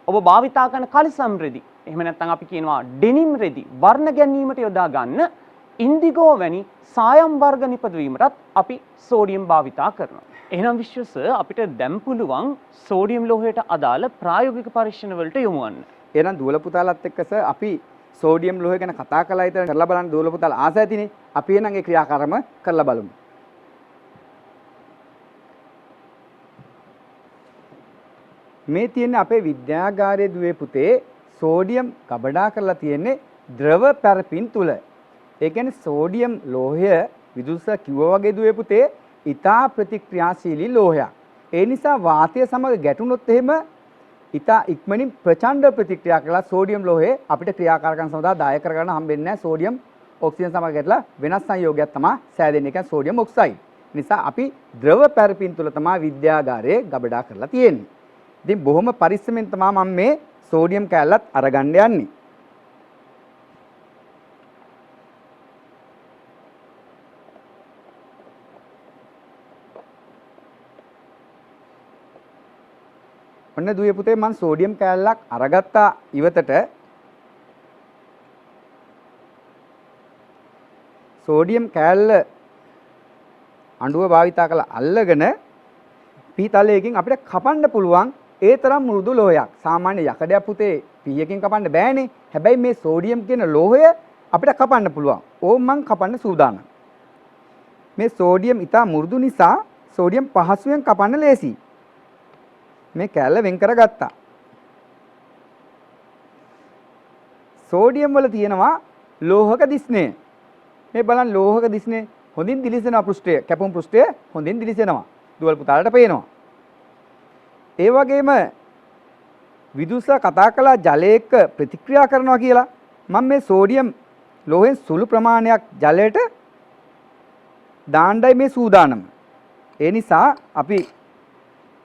ඔබ භාවිතා කරන කලිසම් රෙදි, එහෙම නැත්නම් අපි කියනවා ඩෙනිම් රෙදි වර්ණ ගැනීමට යොදා ගන්න ඉන්දිගෝ වැනි සායම් වර්ග නිපදවීමටත් අපි සෝඩියම් භාවිතා කරනවා. එහෙනම් විශ්වස අපිට දැන් පුළුවන් සෝඩියම් ලෝහයට අදාළ ප්‍රායෝගික පරීක්ෂණ වලට යොමු වෙන්න. එහෙනම් දුවල පුතාලත් එක්ක අපි සෝඩියම් ලෝහය ගැන කතා කළා ඉතින් කරලා බලන්න දුවල පුතාලා ආස ඇතිනේ. අපි එහෙනම් ඒ ක්‍රියාකාරම කරලා බලමු. මේ තියෙන්නේ අපේ විද්‍යාගාරයේ දුවේ පුතේ සෝඩියම් ගබඩා කරලා තියෙන්නේ ද්‍රව පැරපින් තුල. ඒ කියන්නේ සෝඩියම් ලෝහය විදුලිස කිව්වා වගේ දුවේ පුතේ ඊටා ප්‍රතික්‍රියාශීලී ලෝහයක්. ඒ නිසා වාතය සමග ගැටුනොත් එහෙම ඊටා ඉක්මනින් ප්‍රචණ්ඩ ප්‍රතික්‍රියා කළා සෝඩියම් ලෝහය අපිට ක්‍රියාකාරකම් සඳහා දායක කරගන්න හම්බෙන්නේ නැහැ. සෝඩියම් ඔක්සිජන් සමග ගැටලා වෙනස් සංයෝගයක් තමයි සෑදෙන්නේ. ඒ කියන්නේ සෝඩියම් ඔක්සයිඩ්. නිසා අපි ද්‍රව පැරපින් තුල තමයි විද්‍යාගාරයේ ගබඩා කරලා තියෙන්නේ. ඉතින් බොහොම පරිස්සමෙන් තමයි මම මේ සෝඩියම් කැලලත් අරගන්න යන්නේ. ඔන්න දුවේ පුතේ මම සෝඩියම් කැලලක් අරගත්තා ඉවතට. සෝඩියම් කැලල අඬුව භාවිතා කරලා අල්ලගෙන පීතලයකින් අපිට කපන්න පුළුවන් ඒ තරම් මෘදු ලෝහයක්. සාමාන්‍ය යකඩයක් පුතේ පීයකින් කපන්න බෑනේ. හැබැයි මේ සෝඩියම් කියන ලෝහය අපිට කපන්න පුළුවන්. ඕම් මං කපන්න සූදානම්. මේ සෝඩියම් ඊටා මෘදු නිසා සෝඩියම් පහසුවෙන් කපන්න ලේසි. මේ කැල්ල වෙන් කරගත්තා. සෝඩියම් වල තියෙනවා ලෝහක දිස්නය. මේ බලන්න ලෝහක දිස්නය හොඳින් දිලිසෙනවා පෘෂ්ඨය. කැපුම් පෘෂ්ඨය හොඳින් දිලිසෙනවා. දුවල් පුතාලට පේනවා. ඒ වගේම විදුස කතා කළා ජලය එක්ක ප්‍රතික්‍රියා කරනවා කියලා. මම මේ සෝඩියම් ලෝහයෙන් සුළු ප්‍රමාණයක් ජලයට දාන්නයි මේ සූදානම. ඒ නිසා අපි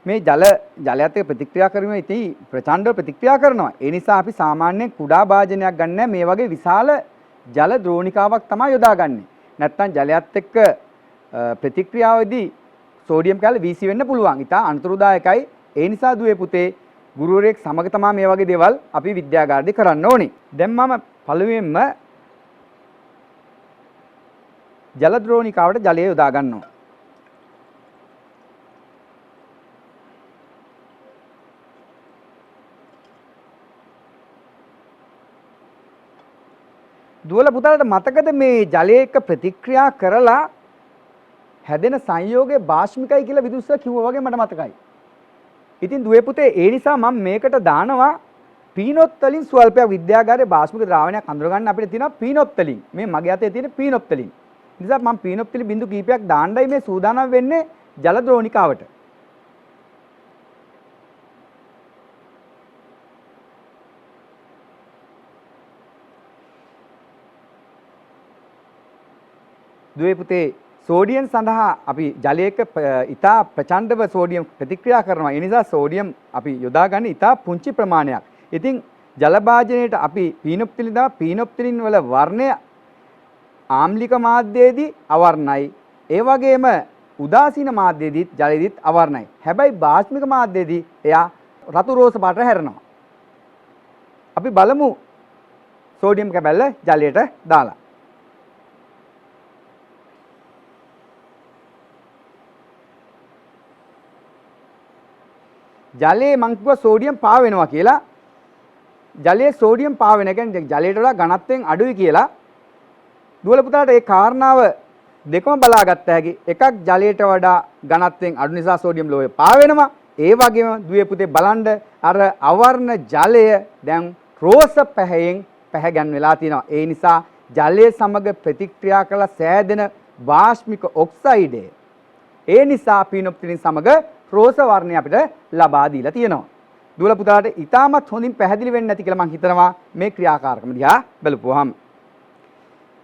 මේ ජලයත් එක්ක ප්‍රතික්‍රියා කරනවා ඉතින් ප්‍රචණ්ඩව ප්‍රතික්‍රියා කරනවා. ඒ නිසා අපි සාමාන්‍යයෙන් කුඩා භාජනයක් ගන්න නැහැ. මේ වගේ විශාල ජල ද්‍රෝණිකාවක් තමයි යොදාගන්නේ. නැත්තම් ජලයත් එක්ක ප්‍රතික්‍රියාවේදී සෝඩියම් කැලේ වීසි වෙන්න පුළුවන්. ඉතින් අනතුරුදායකයි. ඒ නිසා දුවේ පුතේ ගුරුවරයෙක් සමග තමයි මේ වගේ දේවල් අපි විද්‍යාගාරදී කරන්න ඕනේ. දැන් මම පළමුවෙන්ම ජල ද්‍රෝණිකාවට ජලය යොදා ගන්නවා. දුවල පුතාලට මතකද මේ ජලය එක්ක ප්‍රතික්‍රියා කරලා හැදෙන සංයෝගයේ භාෂ්මිකයි කියලා විදුෂ්‍ය කිව්වා වගේ මට මතකයි. ඉතින් දුවේ පුතේ ඒ නිසා මම මේකට දානවා පීනොප්තලින් ස්වල්පයක් විද්‍යාගාරයේ භාෂ්මික ද්‍රාවණයක් අඳුරගන්න අපිට තියෙනවා පීනොප්තලින්. මේ මගේ අතේ තියෙන පීනොප්තලින්. ඒ නිසා මම පීනොප්තලින් බිඳු කීපයක් දාන්නයි මේ සූදානම් වෙන්නේ ජල ද්‍රෝණිකාවට. දුවේ පුතේ සෝඩියම් සඳහා අපි ජලයක ඉතා ප්‍රචණ්ඩව සෝඩියම් ප්‍රතික්‍රියා කරනවා. ඒ නිසා සෝඩියම් අපි යොදාගන්නේ ඉතා පුංචි ප්‍රමාණයක්. ඉතින් ජල භාජනයේට අපි පීනොප්තිලින් දාන පීනොප්තිලින් වල වර්ණය ආම්ලික මාධ්‍යයේදී අවර්ණයි. ඒ වගේම උදාසීන මාධ්‍යයේදීත් ජලයේදීත් අවර්ණයි. හැබැයි භාෂ්මික මාධ්‍යයේදී එයා රතු රෝස පාටට හැරෙනවා. අපි බලමු සෝඩියම් කැබැල්ල ජලයට දාලා. ජලයේ මං කිව්වා සෝඩියම් පාවෙනවා කියලා. ජලයේ සෝඩියම් පාවෙන කියන්නේ ජලයට වඩා ඝනත්වයෙන් අඩුයි කියලා. දුවල පුතාට ඒ කාරණාව දෙකම බලාගත්ත හැකි. එකක් ජලයට වඩා ඝනත්වයෙන් අඩු නිසා සෝඩියම් ලෝහය පාවෙනවා. ඒ වගේම දුවේ පුතේ බලන්න අර අවර්ණ ජලය දැන් රෝස පැහැයෙන් පැහැගන් වෙලා තියෙනවා. ඒ නිසා ජලයේ සමග ප්‍රතික්‍රියා කළ සෑදෙන වාෂ්මික ඔක්සයිඩය ඒ නිසා පීනොප්තිලින් සමග රෝස වර්ණය අපිට ලබා දීලා තියෙනවා. දුවල පුතාට ඉතාමත් හොඳින් පැහැදිලි වෙන්නේ නැති කියලා මම හිතනවා මේ ක්‍රියාකාරකම දිහා බලපුවාම.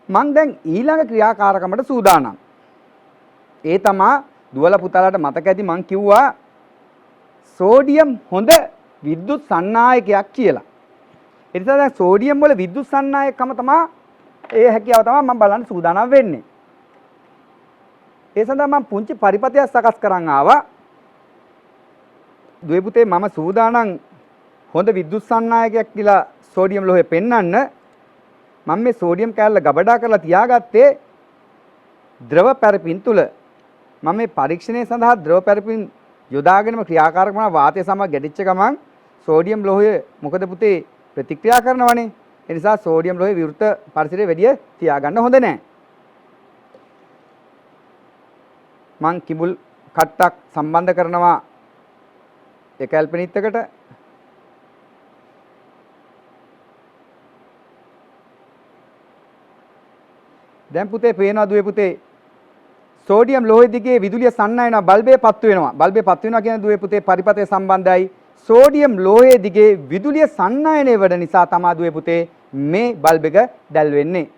මම දැන් ඊළඟ ක්‍රියාකාරකමට සූදානම්. ඒ තමයි දුවල පුතාලට මතක ඇති මම කිව්වා සෝඩියම් හොඳ විද්‍යුත් සන්නායකයක් කියලා. ඒ නිසා දැන් සෝඩියම් වල විද්‍යුත් සන්නායකකම තමයි ඒ හැකියාව තමයි මම බලන්න සූදානම් වෙන්නේ. ඒ සඳහා මම පුංචි පරිපථයක් සකස් කරන් ආවා. දුවේ පුතේ මම සූදානම් හොඳ විද්‍යුත් සන්නායකයක් කියලා සෝඩියම් ලෝහය පෙන්වන්න. මම මේ සෝඩියම් කෑල්ල ගබඩා කරලා තියාගත්තේ ද්‍රව පැරපින් තුල. මම මේ පරීක්ෂණය සඳහා ද්‍රව පැරපින් යොදාගෙනම ක්‍රියාකාරකම වාතය සමග ගැටිච්ච ගමන් සෝඩියම් ලෝහය මොකද පුතේ ප්‍රතික්‍රියා කරනවනේ. ඒ නිසා සෝඩියම් ලෝහය විවෘත පරිසරයේ වැඩි තියාගන්න හොඳ නැහැ. මං කිඹුල් කට්ටක් සම්බන්ධ කරනවා එක ඇල්පනිත්තකට. දැන් පුතේ පේනවා දුවේ පුතේ සෝඩියම් ලෝහය දිගේ විදුලිය සන්නයනවා බල්බය පත්තු වෙනවා. බල්බය පත්තු වෙනවා කියන දුවේ පුතේ පරිපථය සම්බන්ධයි. සෝඩියම් ලෝහය දිගේ විදුලිය සන්නයනය වෙන නිසා තමයි දුවේ පුතේ මේ බල්බ එක දැල් වෙන්නේ.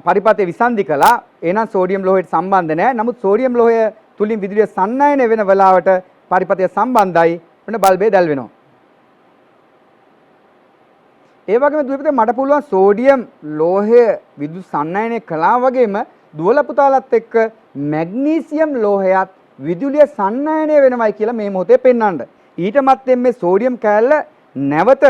පරිපථය විසන්ධි කළා. එහෙනම් සෝඩියම් ලෝහයට සම්බන්ධ නැහැ. නමුත් සෝඩියම් ලෝහය තුලින් විදුලිය සන්නයනය වෙන වෙලාවට පරිපථය සම්බන්ධයි. වෙන බල්බය දැල් වෙනවා. ඒ වගේම දුවේ පුතේ මට පුළුවන් සෝඩියම් ලෝහය විදුලි සන්නයනය කළා වගේම දුවල පුතාලත් එක්ක මැග්නීසියම් ලෝහයත් විදුලිය සන්නයනය වෙනවයි කියලා මේ මොහොතේ පෙන්වන්න. ඊට මත්තෙන් මේ සෝඩියම් කෑල්ල නැවත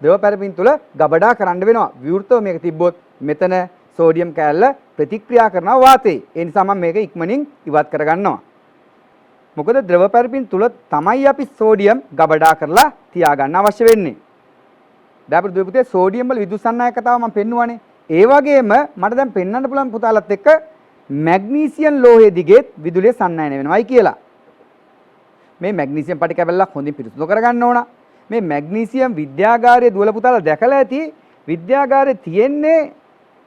ද්‍රව පැරපින් තුල ගබඩා කරන්න වෙනවා. විවෘතව මේක තිබ්බොත් මෙතන සෝඩියම් කෑල්ල ප්‍රතික්‍රියා කරනවා වාතේ. ඒ නිසා මම මේක ඉක්මනින් ඉවත් කරගන්නවා. මොකද ද්‍රව පැරපින් තුල තමයි අපි සෝඩියම් ගබඩා කරලා තියාගන්න අවශ්‍ය වෙන්නේ. දැන් දුවේ පුතේ සෝඩියම් වල විදුලි සන්නායකතාව මම පෙන්නුවානේ. ඒ වගේම මට දැන් පෙන්වන්න පුළුවන් පුතාලත් එක්ක මැග්නීසියම් ලෝහය දිගේ විදුලිය සන්නයන වෙනවයි කියලා. මේ මැග්නීසියම් පටි කැබල්ලක් හොඳින් පිරිසිදු කරගන්න ඕන. මේ මැග්නීසියම් විද්‍යාගාරයේ දුවල පුතාලා දැකලා ඇති විද්‍යාගාරයේ තියෙන්නේ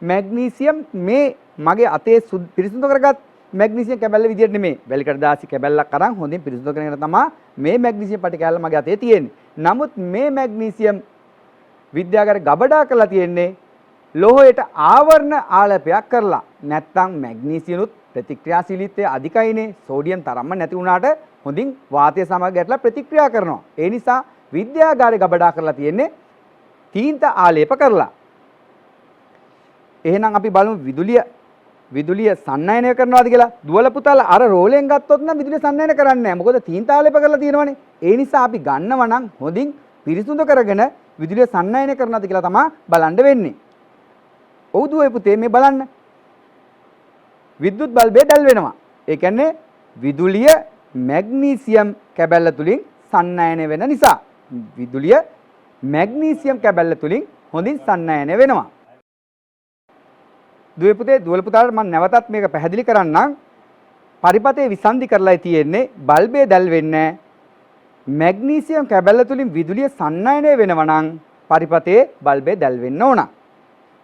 මැග්නීසියම් මේ මගේ අතේ පිරිසිදු කරගත් මැග්නීසියම් කැබල්ල විදියට නෙමෙයි. වැලිකඩ දාසි කැබල්ලක් අරන් හොඳින් පිරිසිදු කරගෙන තමයි මේ මැග්නීසියම් පටි කැබල්ල මගේ අතේ තියෙන්නේ. නමුත් මේ මැග්නීසියම් විද්‍යාගාරයේ ගබඩා කරලා තියෙන්නේ ලෝහයට ආවරණ ආලපයක් කරලා. නැත්තම් මැග්නීසියනුත් ප්‍රතික්‍රියාශීලීත්වය අධිකයිනේ. සෝඩියම් තරම්ම නැති වුණාට හොඳින් වාතය සමග ගැටලා ප්‍රතික්‍රියා කරනවා. ඒ නිසා විද්‍යාගාරේ ගබඩා කරලා තියෙන්නේ තීන්ත ආලේප කරලා. එහෙනම් අපි බලමු විදුලිය සන්නයනය කරනවාද කියලා. දුවල පුතාලා අර රෝලෙන් ගත්තොත් නම් විදුලිය සන්නයනය කරන්නේ නැහැ. මොකද තීන්ත ආලේප කරලා තියෙනවනේ. ඒ නිසා අපි ගන්නවා නම් හොඳින් පිරිසුදු කරගෙන විදුලිය සන්නයනය කරනවාද කියලා තමයි බලන්න වෙන්නේ. ඔව් දුවේ පුතේ මේ බලන්න. විද්‍යුත් බල්බය දැල් වෙනවා. ඒ කියන්නේ විදුලිය මැග්නීසියම් කැබැල්ල තුලින් සන්නයනය වෙන නිසා විදුලිය මැග්නීසියම් කැබැල්ල තුලින් හොඳින් සන්නයනය වෙනවා. දුවේ පුතේ දුවල පුතාට මම නැවතත් මේක පැහැදිලි කරන්නම්. පරිපතේ විසන්ධි කරලායි තියෙන්නේ. බල්බය දැල් වෙන්නේ මැග්නීසියම් කැබැල්ල තුලින් විදුලිය සන්නයනය වෙනවා නම් පරිපතේ බල්බය දැල් වෙන්න ඕන.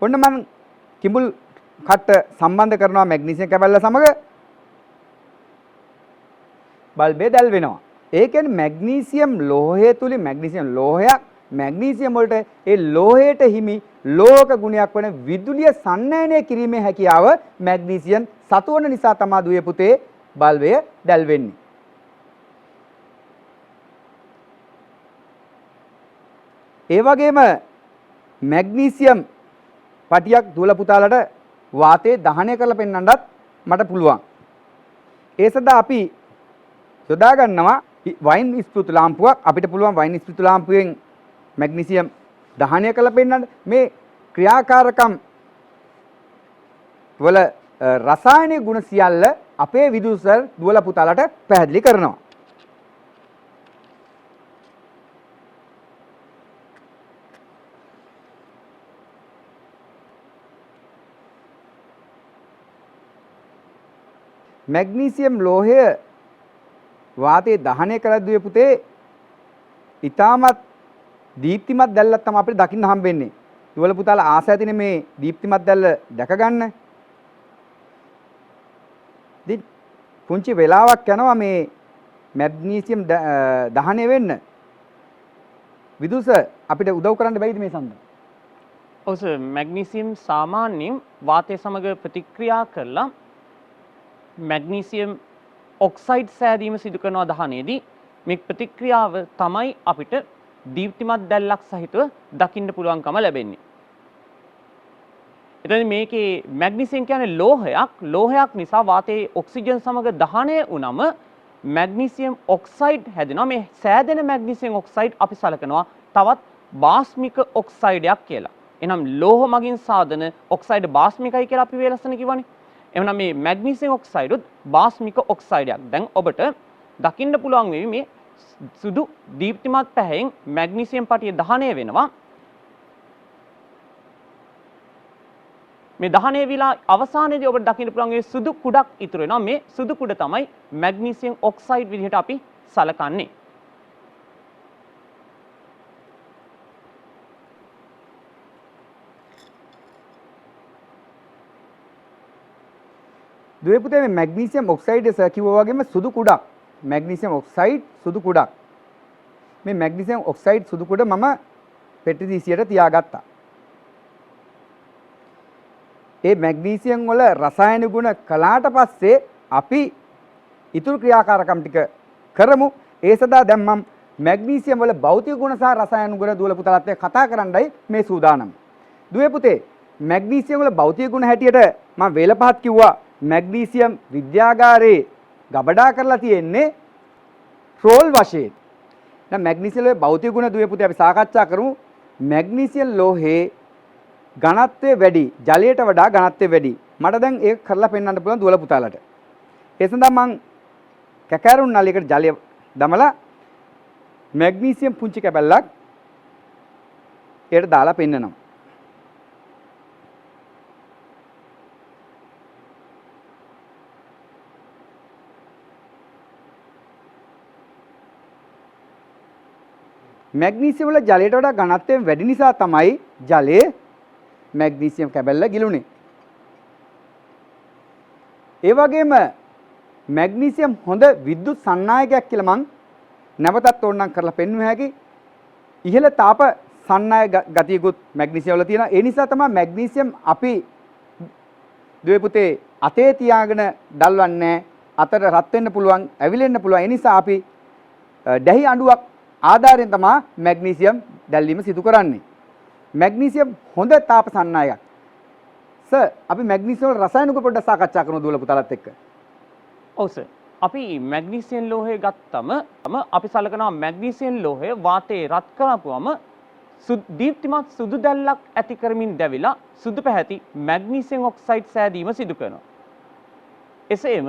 ඔන්න මම කිඹුල් කට්ට සම්බන්ධ කරනවා මැග්නීසියම් කැබැල්ල සමග බල්බය දැල් වෙනවා. ඒ කියන්නේ මැග්නීසියම් ලෝහය තුලින් මැග්නීසියම් ලෝහයක් මැග්නීසියම් වලට ඒ ලෝහයට හිමි ලෝහක ගුණයක් වන විදුලිය සන්නයනය කිරීමේ හැකියාව මැග්නීසියම් සතු වන නිසා තමයි දුවේ පුතේ බල්බය දැල් වෙන්නේ. ඒ වගේම මැග්නීසියම් පටියක් දුවල පුතාලට වාතයේ දහනය කරලා පෙන්වන්නත් මට පුළුවන්. ඒ සඳහා අපි යොදා ගන්නවා වයින් ස්පෘතු ලාම්පුවක්. අපිට පුළුවන් වයින් ස්පෘතු ලාම්පුවෙන් මැග්නීසියම් දහනය කරලා පෙන්වන්න. මේ ක්‍රියාකාරකම් වල රසායනික ගුණ සියල්ල අපේ විදුසර් දුවල පුතාලට පැහැදිලි කරනවා. මැග්නීසියම් ලෝහය වාතයේ දහනය කරද්දී පුතේ ඊටමත් දීප්තිමත් දැල්ලක් තමයි අපිට දකින්න හම්බෙන්නේ. දුවල පුතාලා ආස ඇතිනේ මේ දීප්තිමත් දැල්ල දැක ගන්න. ඉතින් පුංචි වෙලාවක් යනවා මේ මැග්නීසියම් දහනය වෙන්න. විදුස අපිට උදව් කරන්න බැයිද මේ සම්බන්ධ? ඔව් සර් මැග්නීසියම් සාමාන්‍යයෙන් වාතය සමග ප්‍රතික්‍රියා කරලා මැග්නීසියම් ඔක්සයිඩ් සෑදීම සිදු කරන දහනයේදී මේ ප්‍රතික්‍රියාව තමයි අපිට දීප්තිමත් දැල්ලක් සහිතව දකින්න පුළුවන්කම ලැබෙන්නේ. එතන මේකේ මැග්නීසියම් කියන්නේ ලෝහයක් නිසා වාතයේ ඔක්සිජන් සමග දහනය වුනම මැග්නීසියම් ඔක්සයිඩ් හැදෙනවා. මේ සෑදෙන මැග්නීසියම් ඔක්සයිඩ් අපි සලකනවා තවත් බාස්මික ඔක්සයිඩයක් කියලා. එහෙනම් ලෝහ මගින් සාදන ඔක්සයිඩ් බාස්මිකයි කියලා අපි වේලස්සන කිව්වනේ. එහෙනම් මේ මැග්නීසියම් ඔක්සයිඩ් උත් බාස්මික ඔක්සයිඩයක්. දැන් ඔබට දකින්න පුළුවන් වෙවි මේ සුදු දීප්තිමත් පැහැයෙන් මැග්නීසියම් පටිය දහනය වෙනවා. මේ දහනය විලා අවසානයේදී ඔබට දකින්න පුළුවන් මේ සුදු කුඩක් ඉතුරු වෙනවා. මේ සුදු කුඩ තමයි මැග්නීසියම් ඔක්සයිඩ් විදිහට අපි සලකන්නේ. දුවේ පුතේ මේ මැග්නීසියම් ඔක්සයිඩ් කිව්වා වගේම සුදු කුඩක්. මැග්නීසියම් ඔක්සයිඩ් සුදු කුඩක්. මේ මැග්නීසියම් ඔක්සයිඩ් සුදු කුඩ මම පෙට්ටි 30ට තියාගත්තා. ඒ මැග්නීසියම් වල රසායනික ගුණ කළාට පස්සේ අපි ඉතුරු ක්‍රියාකාරකම් ටික කරමු. ඒ සඳහා දැන් මම මැග්නීසියම් වල භෞතික ගුණ සහ රසායනික ගුණ දුවල පුතාලත් එක්ක කතා කරන්නයි මේ සූදානම්. දුවේ පුතේ මැග්නීසියම් වල භෞතික ගුණ හැටියට මම වේල පහත් කිව්වා. මැග්නීසියම් විද්‍යාගාරේ ගබඩා කරලා තියෙන්නේ රෝල් වශයෙන්. දැන් මැග්නීසියම් වල භෞතික ගුණ දුවේ පුතේ අපි සාකච්ඡා කරමු. මැග්නීසියම් ලෝහයේ ඝනත්වය වැඩි, ජලයට වඩා ඝනත්වය වැඩි. මට දැන් ඒක කරලා පෙන්වන්න පුළුවන් දුවල පුතාලට. ඒ සඳහා මම කැකෑරුන් නලියකට ජලය දමලා මැග්නීසියම් පුංචි කැබැල්ලක් ඒකට දාලා පෙන්නනවා. මැග්නීසියම් වල ජලයට වඩා ඝනත්වය වැඩි නිසා තමයි ජලයේ මැග්නීසියම් කැබැල්ල ගිලුනේ. ඒ වගේම මැග්නීසියම් හොඳ විද්‍යුත් සන්නායකයක් කියලා මං නැවතත් ඕනනම් කරලා පෙන්වුව හැකි. ඉහළ තාප සන්නායක ගතියකුත් මැග්නීසියම් වල තියෙනවා. ඒ නිසා තමයි මැග්නීසියම් අපි දුවේ පුතේ අතේ තියාගෙන දල්වන්නේ. අතට රත් වෙන්න පුළුවන්, ඇවිලෙන්න පුළුවන්. ඒ නිසා අපි දැහි අඬුවක් ආධාරයෙන් තමයි මැග්නීසියම් දැල්වීම සිදු කරන්නේ. මැග්නීසියම් හොඳ තාප සන්නායකයක්. සර් අපි මැග්නීසියම් වල රසායනික පොඩ්ඩක් සාකච්ඡා කරමු දුවල පුතාලත් එක්ක. ඔව් සර්. අපි මැග්නීසියම් ලෝහය ගත්තම අපි සලකනවා මැග්නීසියම් ලෝහය වාතයේ රත් කරපුවම දීප්තිමත් සුදු දැල්ලක් ඇති කරමින් දැවිලා සුදු පැහැති මැග්නීසියම් ඔක්සයිඩ් සෑදීම සිදු කරනවා. එසේම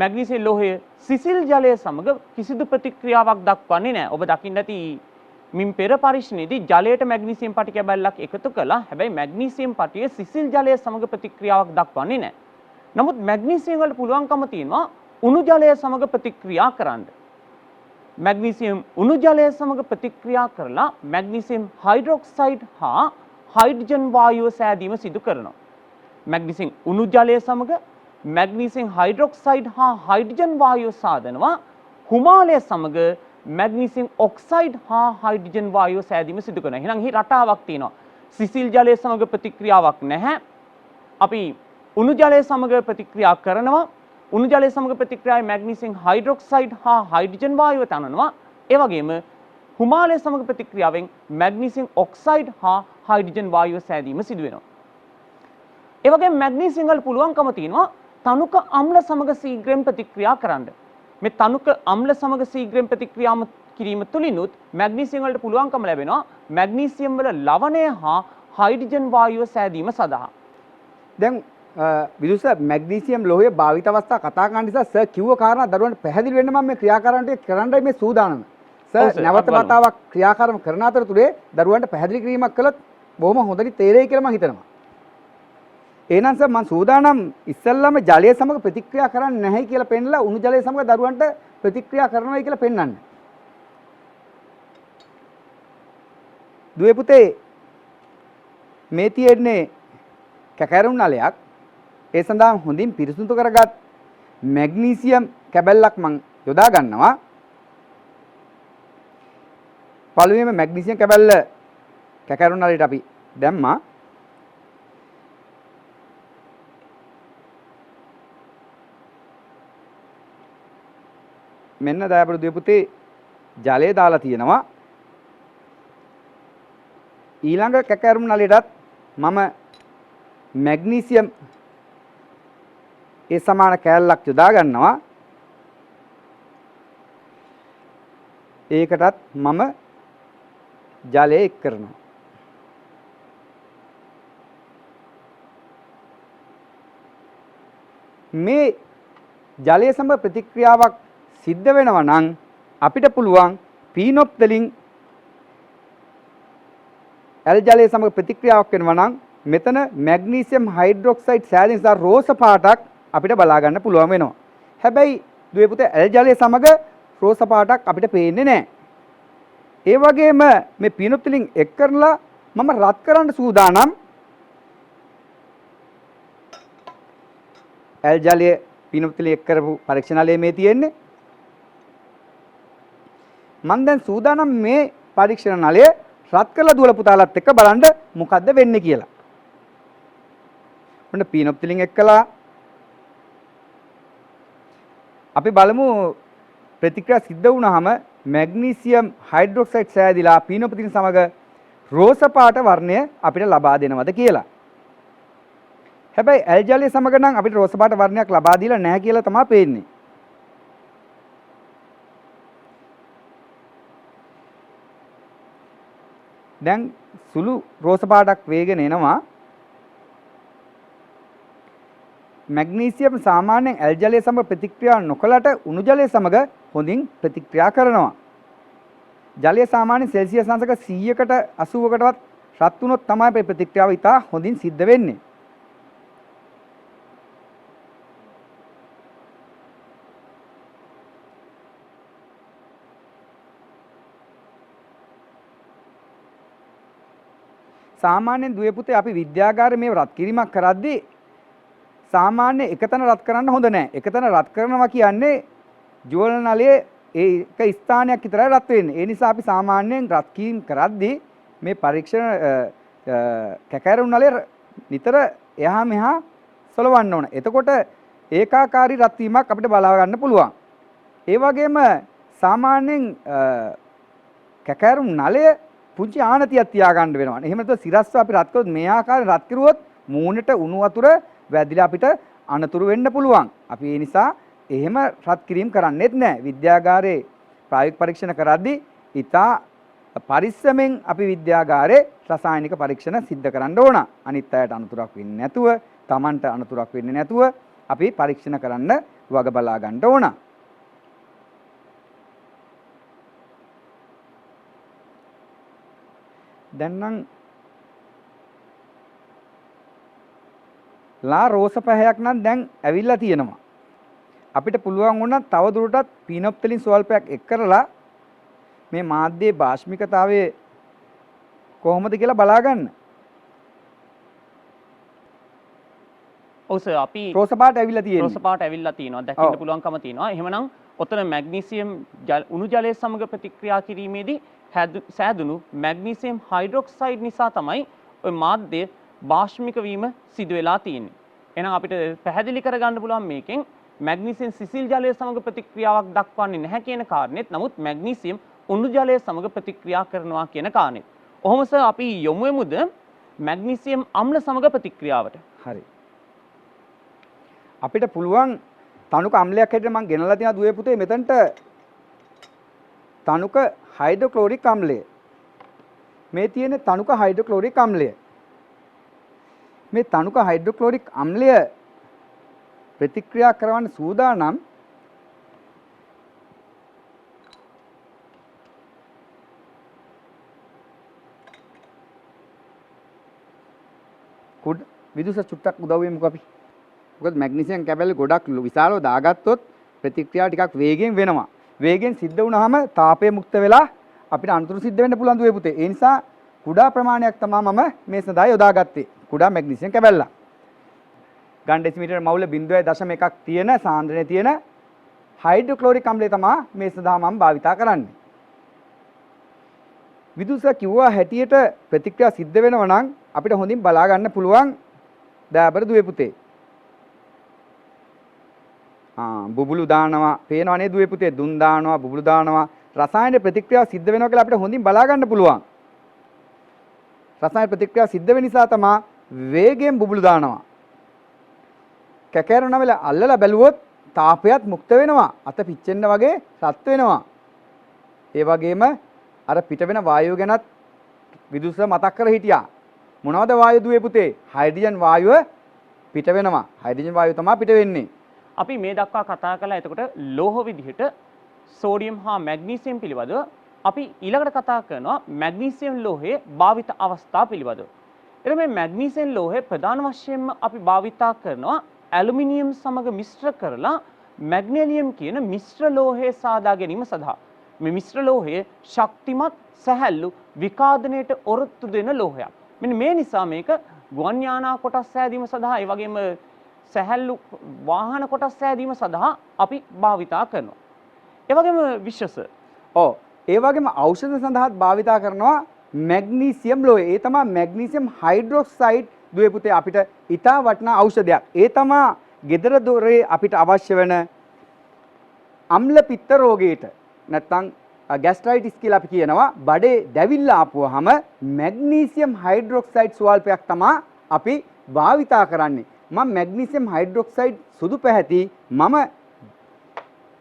මැග්නීසියම් ලෝහය සිසිල් ජලය සමග කිසිදු ප්‍රතික්‍රියාවක් දක්වන්නේ නැහැ. ඔබ දකින්න ඇති මින් පෙර පරීක්ෂණයේදී ජලයට මැග්නීසියම් පටි කැබැල්ලක් එකතු කළා. හැබැයි මැග්නීසියම් පටිය සිසිල් ජලය සමග ප්‍රතික්‍රියාවක් දක්වන්නේ නැහැ. නමුත් මැග්නීසියම් වල පුළුවන්කම තියෙනවා උණු ජලය සමග ප්‍රතික්‍රියා කරන්න. මැග්නීසියම් උණු ජලය සමග ප්‍රතික්‍රියා කරලා මැග්නීසියම් හයිඩ්‍රොක්සයිඩ් හා හයිඩ්‍රජන් වායුව සෑදීම සිදු කරනවා. මැග්නීසියම් උණු ජලය සමග මැග්නීසියම් හයිඩ්‍රොක්සයිඩ් හා හයිඩ්‍රජන් වායුව සාදනවා. හුමාලය සමග මැග්නීසියම් ඔක්සයිඩ් හා හයිඩ්‍රජන් වායුව සෑදීම සිදු කරනවා. එහෙනම් හි රටාවක් තියෙනවා. සිසිල් ජලය සමග ප්‍රතික්‍රියාවක් නැහැ. අපි උණු ජලය සමග ප්‍රතික්‍රියා කරනවා. උණු ජලය සමග ප්‍රතික්‍රියාවේ මැග්නීසියම් හයිඩ්‍රොක්සයිඩ් හා හයිඩ්‍රජන් වායුව තනනවා. ඒ වගේම හුමාලය සමග ප්‍රතික්‍රියාවෙන් මැග්නීසියම් ඔක්සයිඩ් හා හයිඩ්‍රජන් වායුව සෑදීම සිදු වෙනවා. ඒ වගේම මැග්නීසියම් වල පුළුවන්කම තියෙනවා තනුක අම්ල සමග ශීඝ්‍රයෙන් ප්‍රතික්‍රියා කරන්න. මේ තනුක අම්ල සමග ශීඝ්‍රයෙන් ප්‍රතික්‍රියා කිරීම තුළිනුත් මැග්නීසියම් වලට පුළුවන්කම ලැබෙනවා මැග්නීසියම් වල ලවණය හා හයිඩ්‍රජන් වායුව සෑදීම සඳහා. දැන් විදුස මැග්නීසියම් ලෝහය භාවිත අවස්ථා කතා කරන නිසා සර් කිව්ව කාරණා දරුවන්ට පැහැදිලි වෙන්න මම මේ ක්‍රියාකාරණයට කරන්නයි මේ සූදානම. සර් නැවත වතාවක් ක්‍රියාකාරම කරන අතරතුරේ දරුවන්ට පැහැදිලි කිරීමක් කළොත් බොහොම හොඳට තේරෙයි කියලා මම හිතනවා. එහෙනම් සර් මම සූදානම් ඉස්සෙල්ලාම ජලය සමග ප්‍රතික්‍රියා කරන්නේ නැහැ කියලා පෙන්නලා උණු ජලය සමග දරුවන්ට ප්‍රතික්‍රියා කරනවා කියලා පෙන්වන්න. දුවේ පුතේ මේ තියෙන්නේ කැකරුම් නලයක්. ඒ සඳහා හොඳින් පිරිසිදු කරගත් මැග්නීසියම් කැබැල්ලක් මම යොදා ගන්නවා. පළවෙනිම මැග්නීසියම් කැබැල්ල කැකරුම් නලයට අපි දැම්මා. මෙන්න දයාපුර දුවේ පුතේ ජලය දාලා තියෙනවා. ඊළඟ කැකරුම් නලයටත් මම මැග්නීසියම් ඒ සමාන කෑල්ලක් යොදා ගන්නවා. ඒකටත් මම ජලය එක් කරනවා. මේ ජලය සමග ප්‍රතික්‍රියාවක් සිද්ධ වෙනවා නම් අපිට පුළුවන් පීනොප්තලින් ඇල් ජලය සමග ප්‍රතික්‍රියාවක් වෙනවා නම් මෙතන මැග්නීසියම් හයිඩ්‍රොක්සයිඩ් සෑදීම නිසා රෝස පාටක් අපිට බලා ගන්න පුළුවන් වෙනවා. හැබැයි දුවේ පුතේ ඇල් ජලය සමග රෝස පාටක් අපිට පේන්නේ නැහැ. ඒ වගේම මේ පීනොප්තලින් එක් කරලා මම රත් කරන්න සූදානම්. ඇල් ජලය පීනොප්තලින් එක් කරපු පරීක්ෂණාලයේ මේ තියෙන්නේ. මම දැන් සූදානම් මේ පරීක්ෂණ නලය රත් කරලා දුවල පුතාලත් එක්ක බලන්න මොකද්ද වෙන්නේ කියලා. ඔන්න පීනොප්තලින් එක්කලා අපි බලමු ප්‍රතික්‍රියා සිද්ධ වුණාම මැග්නීසියම් හයිඩ්‍රොක්සයිඩ් සෑදිලා පීනොප්තලින් සමග රෝස පාට වර්ණය අපිට ලබා දෙනවද කියලා. හැබැයි ඇල් ජලය සමග නම් අපිට රෝස පාට වර්ණයක් ලබා දීලා නැහැ කියලා තමයි පේන්නේ. දැන් සුළු රෝස පාටක් වේගෙන එනවා. මැග්නීසියම් සාමාන්‍යයෙන් ඇල් ජලය සමග ප්‍රතික්‍රියා නොකලට උණු ජලය සමග හොඳින් ප්‍රතික්‍රියා කරනවා. ජලය සාමාන්‍යයෙන් සෙල්සියස් අංශක 100කට 80කටවත් රත් වුණොත් තමයි මේ ප්‍රතික්‍රියාව ඉතා හොඳින් සිද්ධ වෙන්නේ. සාමාන්‍යයෙන් දුවේ පුතේ අපි විද්‍යාගාරයේ මේ රත් කිරීමක් කරද්දී සාමාන්‍ය එකතන රත් කරන්න හොඳ නැහැ. එකතන රත් කරනවා කියන්නේ ජුවල් නලයේ ඒක ස්ථානයක් විතරයි රත් වෙන්නේ. ඒ නිසා අපි සාමාන්‍යයෙන් රත් කිරීම කරද්දී මේ පරීක්ෂණ කැකරුම් නලයේ නිතර එහා මෙහා සලවන්න ඕන. එතකොට ඒකාකාරී රත් වීමක් අපිට බලා ගන්න පුළුවන්. ඒ වගේම සාමාන්‍යයෙන් කැකෑරුම් නලය පුංචි ආනතියක් තියාගන්න වෙනවා. එහෙම නැත්නම් සිරස්ව අපි රත් කරොත් මේ ආකාරයෙන් රත් කරුවොත් මූණට උණු වතුර වැදිලා අපිට අනතුරු වෙන්න පුළුවන්. අපි ඒ නිසා එහෙම රත් කිරීම කරන්නේත් නැහැ. විද්‍යාගාරයේ ප්‍රායෝගික පරීක්ෂණ කරද්දී ඉතා පරිස්සමෙන් අපි විද්‍යාගාරයේ රසායනික පරීක්ෂණ සිද්ධ කරන්න ඕන. අනිත් අයට අනතුරක් වෙන්නේ නැතුව, Tamanට අනතුරක් වෙන්නේ නැතුව අපි පරීක්ෂණ කරන්න වග බලා ගන්න ඕන. දැන් නම් ලා රෝස පැහැයක් නම් දැන් ඇවිල්ලා තියෙනවා. අපිට පුළුවන් වුණා තව දුරටත් පීනොප්තලින් ස්වල්පයක් එක් කරලා මේ මාධ්‍යයේ භාෂ්මිකතාවය කොහොමද කියලා බලා ගන්න. ඔව් සර් අපි රෝස පාට ඇවිල්ලා තියෙනවා. රෝස පාට ඇවිල්ලා තියෙනවා. දකින්න පුළුවන්කම තියෙනවා. එහෙමනම් ඔතන මැග්නීසියම් උණු ජලය සමග ප්‍රතික්‍රියා කිරීමේදී සෑදුණු මැග්නීසියම් හයිඩ්‍රොක්සයිඩ් නිසා තමයි ওই මාධ්‍ය භාෂ්මික වීම සිදු වෙලා තියෙන්නේ. එහෙනම් අපිට පැහැදිලි කරගන්න පුළුවන් මේකෙන් මැග්නීසියම් සිසිල් ජලය සමග ප්‍රතික්‍රියාවක් දක්වන්නේ නැහැ කියන කාරණෙත් නමුත් මැග්නීසියම් උණු ජලය සමග ප්‍රතික්‍රියා කරනවා කියන කාරණෙත්. ඔහොම සර් අපි යොමු වෙමුද මැග්නීසියම් අම්ල සමග ප්‍රතික්‍රියාවට. හරි. අපිට පුළුවන් තනුක අම්ලයක් හැටියට මම ගෙනලා තියෙනවා දුවේ පුතේ මෙතනට තනුක හයිඩ්‍රොක්ලෝරික් අම්ලය. මේ තියෙන තනුක හයිඩ්‍රොක්ලෝරික් අම්ලය. මේ තනුක හයිඩ්‍රොක්ලෝරික් අම්ලය ප්‍රතික්‍රියා කරවන්න සූදානම් කුඩ විදුස චුට්ටක් උදව් වෙමුකෝ අපි. මොකද මැග්නීසියම් කැබලි ගොඩක් විශාලව දාගත්තොත් ප්‍රතික්‍රියාව ටිකක් වේගෙන් වෙනවා. වේගෙන් සිද්ධ වුණාම තාපය මුක්ත වෙලා අපිට අනතුරු සිද්ධ වෙන්න පුළුවන් දුවේ පුතේ. ඒ නිසා කුඩා ප්‍රමාණයක් තමයි මම මේ සඳහා යොදාගත්තේ. කුඩා මැග්නීසියම් කැබල්ලා. ගන් ඩෙසිමීටර මවුල 0.1ක් තියෙන සාන්ද්‍රණය තියෙන හයිඩ්‍රොක්ලෝරික් අම්ලය තමයි මේ සඳහා මම භාවිතා කරන්නේ. විදුස කිව්වා හැටියට ප්‍රතික්‍රියා සිද්ධ වෙනවා නම් අපිට හොඳින් බලා ගන්න පුළුවන් දයාබර දුවේ පුතේ. බුබුලු දානවා පේනවා නේද දුවේ පුතේ දුම් දානවා බුබුලු දානවා රසායන ප්‍රතික්‍රියා සිද්ධ වෙනවා කියලා අපිට හොඳින් බලා ගන්න පුළුවන්. රසායන ප්‍රතික්‍රියා සිද්ධ වෙන නිසා තමයි වේගයෙන් බුබුලු දානවා. කැකෑරුණ වෙලාව අල්ලලා බැලුවොත් තාපයත් මුක්ත වෙනවා. අත පිච්චෙන්න වගේ රත් වෙනවා. ඒ වගේම අර පිට වෙන වායුව ගැනත් විදුස මතක් කර හිටියා. මොනවද වායු දුවේ පුතේ? හයිඩ්‍රජන් වායුව පිට වෙනවා. හයිඩ්‍රජන් වායුව තමයි පිට වෙන්නේ. අපි මේ දක්වා කතා කළා එතකොට ලෝහ විදිහට සෝඩියම් හා මැග්නීසියම් පිළිබඳව අපි ඊළඟට කතා කරනවා මැග්නීසියම් ලෝහයේ භාවිත අවස්ථා පිළිබඳව. එතකොට මේ මැග්නීසියම් ලෝහය ප්‍රධාන වශයෙන්ම අපි භාවිතා කරනවා ඇලුමිනියම් සමග මිශ්‍ර කරලා මැග්නීලියම් කියන මිශ්‍ර ලෝහය සාදා ගැනීම සඳහා. මේ මිශ්‍ර ලෝහය ශක්තිමත් සැහැල්ලු විකාදනයට ඔරොත්තු දෙන ලෝහයක්. මෙන්න මේ නිසා මේක ගුවන් යානා කොටස් සෑදීම සඳහා ඒ වගේම සැහැල්ලු වාහන කොටස් සෑදීම සඳහා අපි භාවිතා කරනවා. ඒ වගේම විශ්වස. ඔව්. ඒ වගේම ඖෂධ සඳහාත් භාවිතා කරනවා මැග්නීසියම් ලෝහය. ඒ තමයි මැග්නීසියම් හයිඩ්‍රොක්සයිඩ් දුවේ පුතේ අපිට ඉතා වටිනා ඖෂධයක්. ඒ තමයි gedara dore අපිට අවශ්‍ය වෙන අම්ල පිත්ත රෝගයට නැත්නම් ગેස්ට්‍රයිටිස් කියලා අපි කියනවා. බඩේ දැවිල්ල ආපුවාම මැග්නීසියම් හයිඩ්‍රොක්සයිඩ් ස්වල්පයක් තමයි අපි භාවිතා කරන්නේ. මම මැග්නීසියම් හයිඩ්‍රොක්සයිඩ් සුදු පැහැති මම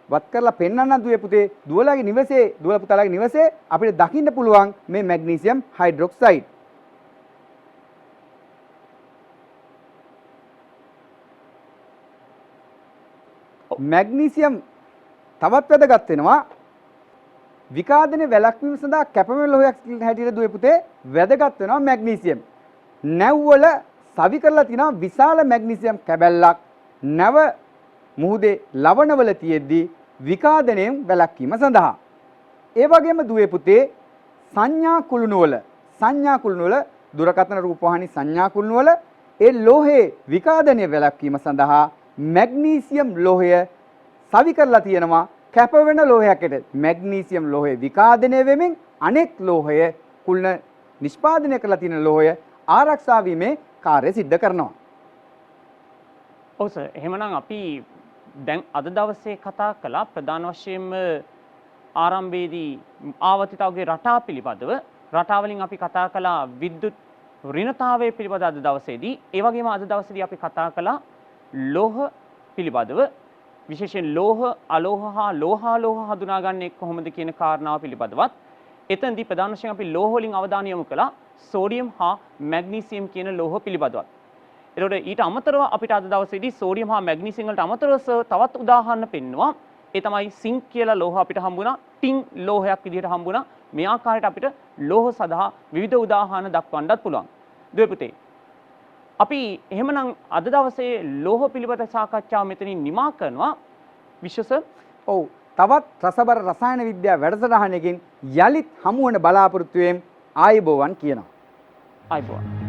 වත් කරලා පෙන්වන්න දුවේ පුතේ දුවලාගේ නිවසේ දුවලා පුතාලාගේ නිවසේ අපිට දකින්න පුළුවන් මේ මැග්නීසියම් හයිඩ්‍රොක්සයිඩ්. මැග්නීසියම් තවත් වැදගත් වෙනවා විකාදනයේ වැළැක්වීම සඳහා කැපවෙන ලෝහයක් හැටියට දුවේ පුතේ වැදගත් වෙනවා මැග්නීසියම්. නැව්වල සවි කරලා තියෙනවා විශාල මැග්නීසියම් කැබැල්ලක් නැව මුහුදේ ලවණවල තියෙද්දී විකාදනයෙන් වැළැක්වීම සඳහා. ඒ වගේම දුවේ පුතේ සංඥා කුළුණු වල දුරකථන රූපවාහිනී සංඥා කුළුණු වල ඒ ලෝහයේ විකාදනය වැළැක්වීම සඳහා මැග්නීසියම් ලෝහය සවි කරලා තියෙනවා කැප වෙන ලෝහයකට. මැග්නීසියම් ලෝහය විකාදනය වෙමින් අනෙක් ලෝහය කුළුණ නිෂ්පාදනය කරලා තියෙන ලෝහය ආරක්ෂා වීමේ කාර්යය සිද්ධ කරනවා. ඔව් සර්. එහෙමනම් අපි දැන් අද දවසේ කතා කළා ප්‍රධාන වශයෙන්ම ආරම්භයේදී ආවර්තිතාවගේ රටා පිළිබඳව. රටා වලින් අපි කතා කළා විද්‍යුත් ඍණතාවය පිළිබඳ අද දවසේදී. ඒ වගේම අද දවසේදී අපි කතා කළා ලෝහ පිළිබඳව. විශේෂයෙන් ලෝහ, අලෝහ හා ලෝහාලෝහ හඳුනාගන්නේ කොහොමද කියන කාරණාව පිළිබඳවත්. එතෙන්දී ප්‍රධාන වශයෙන් අපි ලෝහ වලින් අවධානය යොමු කළා සෝඩියම් හා මැග්නීසියම් කියන ලෝහ පිළිබඳවත්. එතකොට ඊට අමතරව අපිට අද දවසේදී සෝඩියම් හා මැග්නීසියම් වලට අමතරව තවත් උදාහරණ පෙන්නවා. ඒ තමයි සිංක් කියලා ලෝහ අපිට හම්බුණා, ටින් ලෝහයක් විදිහට හම්බුණා. මේ ආකාරයට අපිට ලෝහ සඳහා විවිධ උදාහරණ දක්වන්නත් පුළුවන්. දුවේ පුතේ. අපි එහෙමනම් අද දවසේ ලෝහ පිළිබඳ සාකච්ඡාව මෙතනින් නිමා කරනවා. විශ්වස ඔව්. තවත් රසබර රසායන විද්‍යාව වැඩසටහනකින් යලිත් හමු වන බලාපොරොත්තු වෙමින් ආයුබෝවන් කියනවා. ආයුබෝවන්.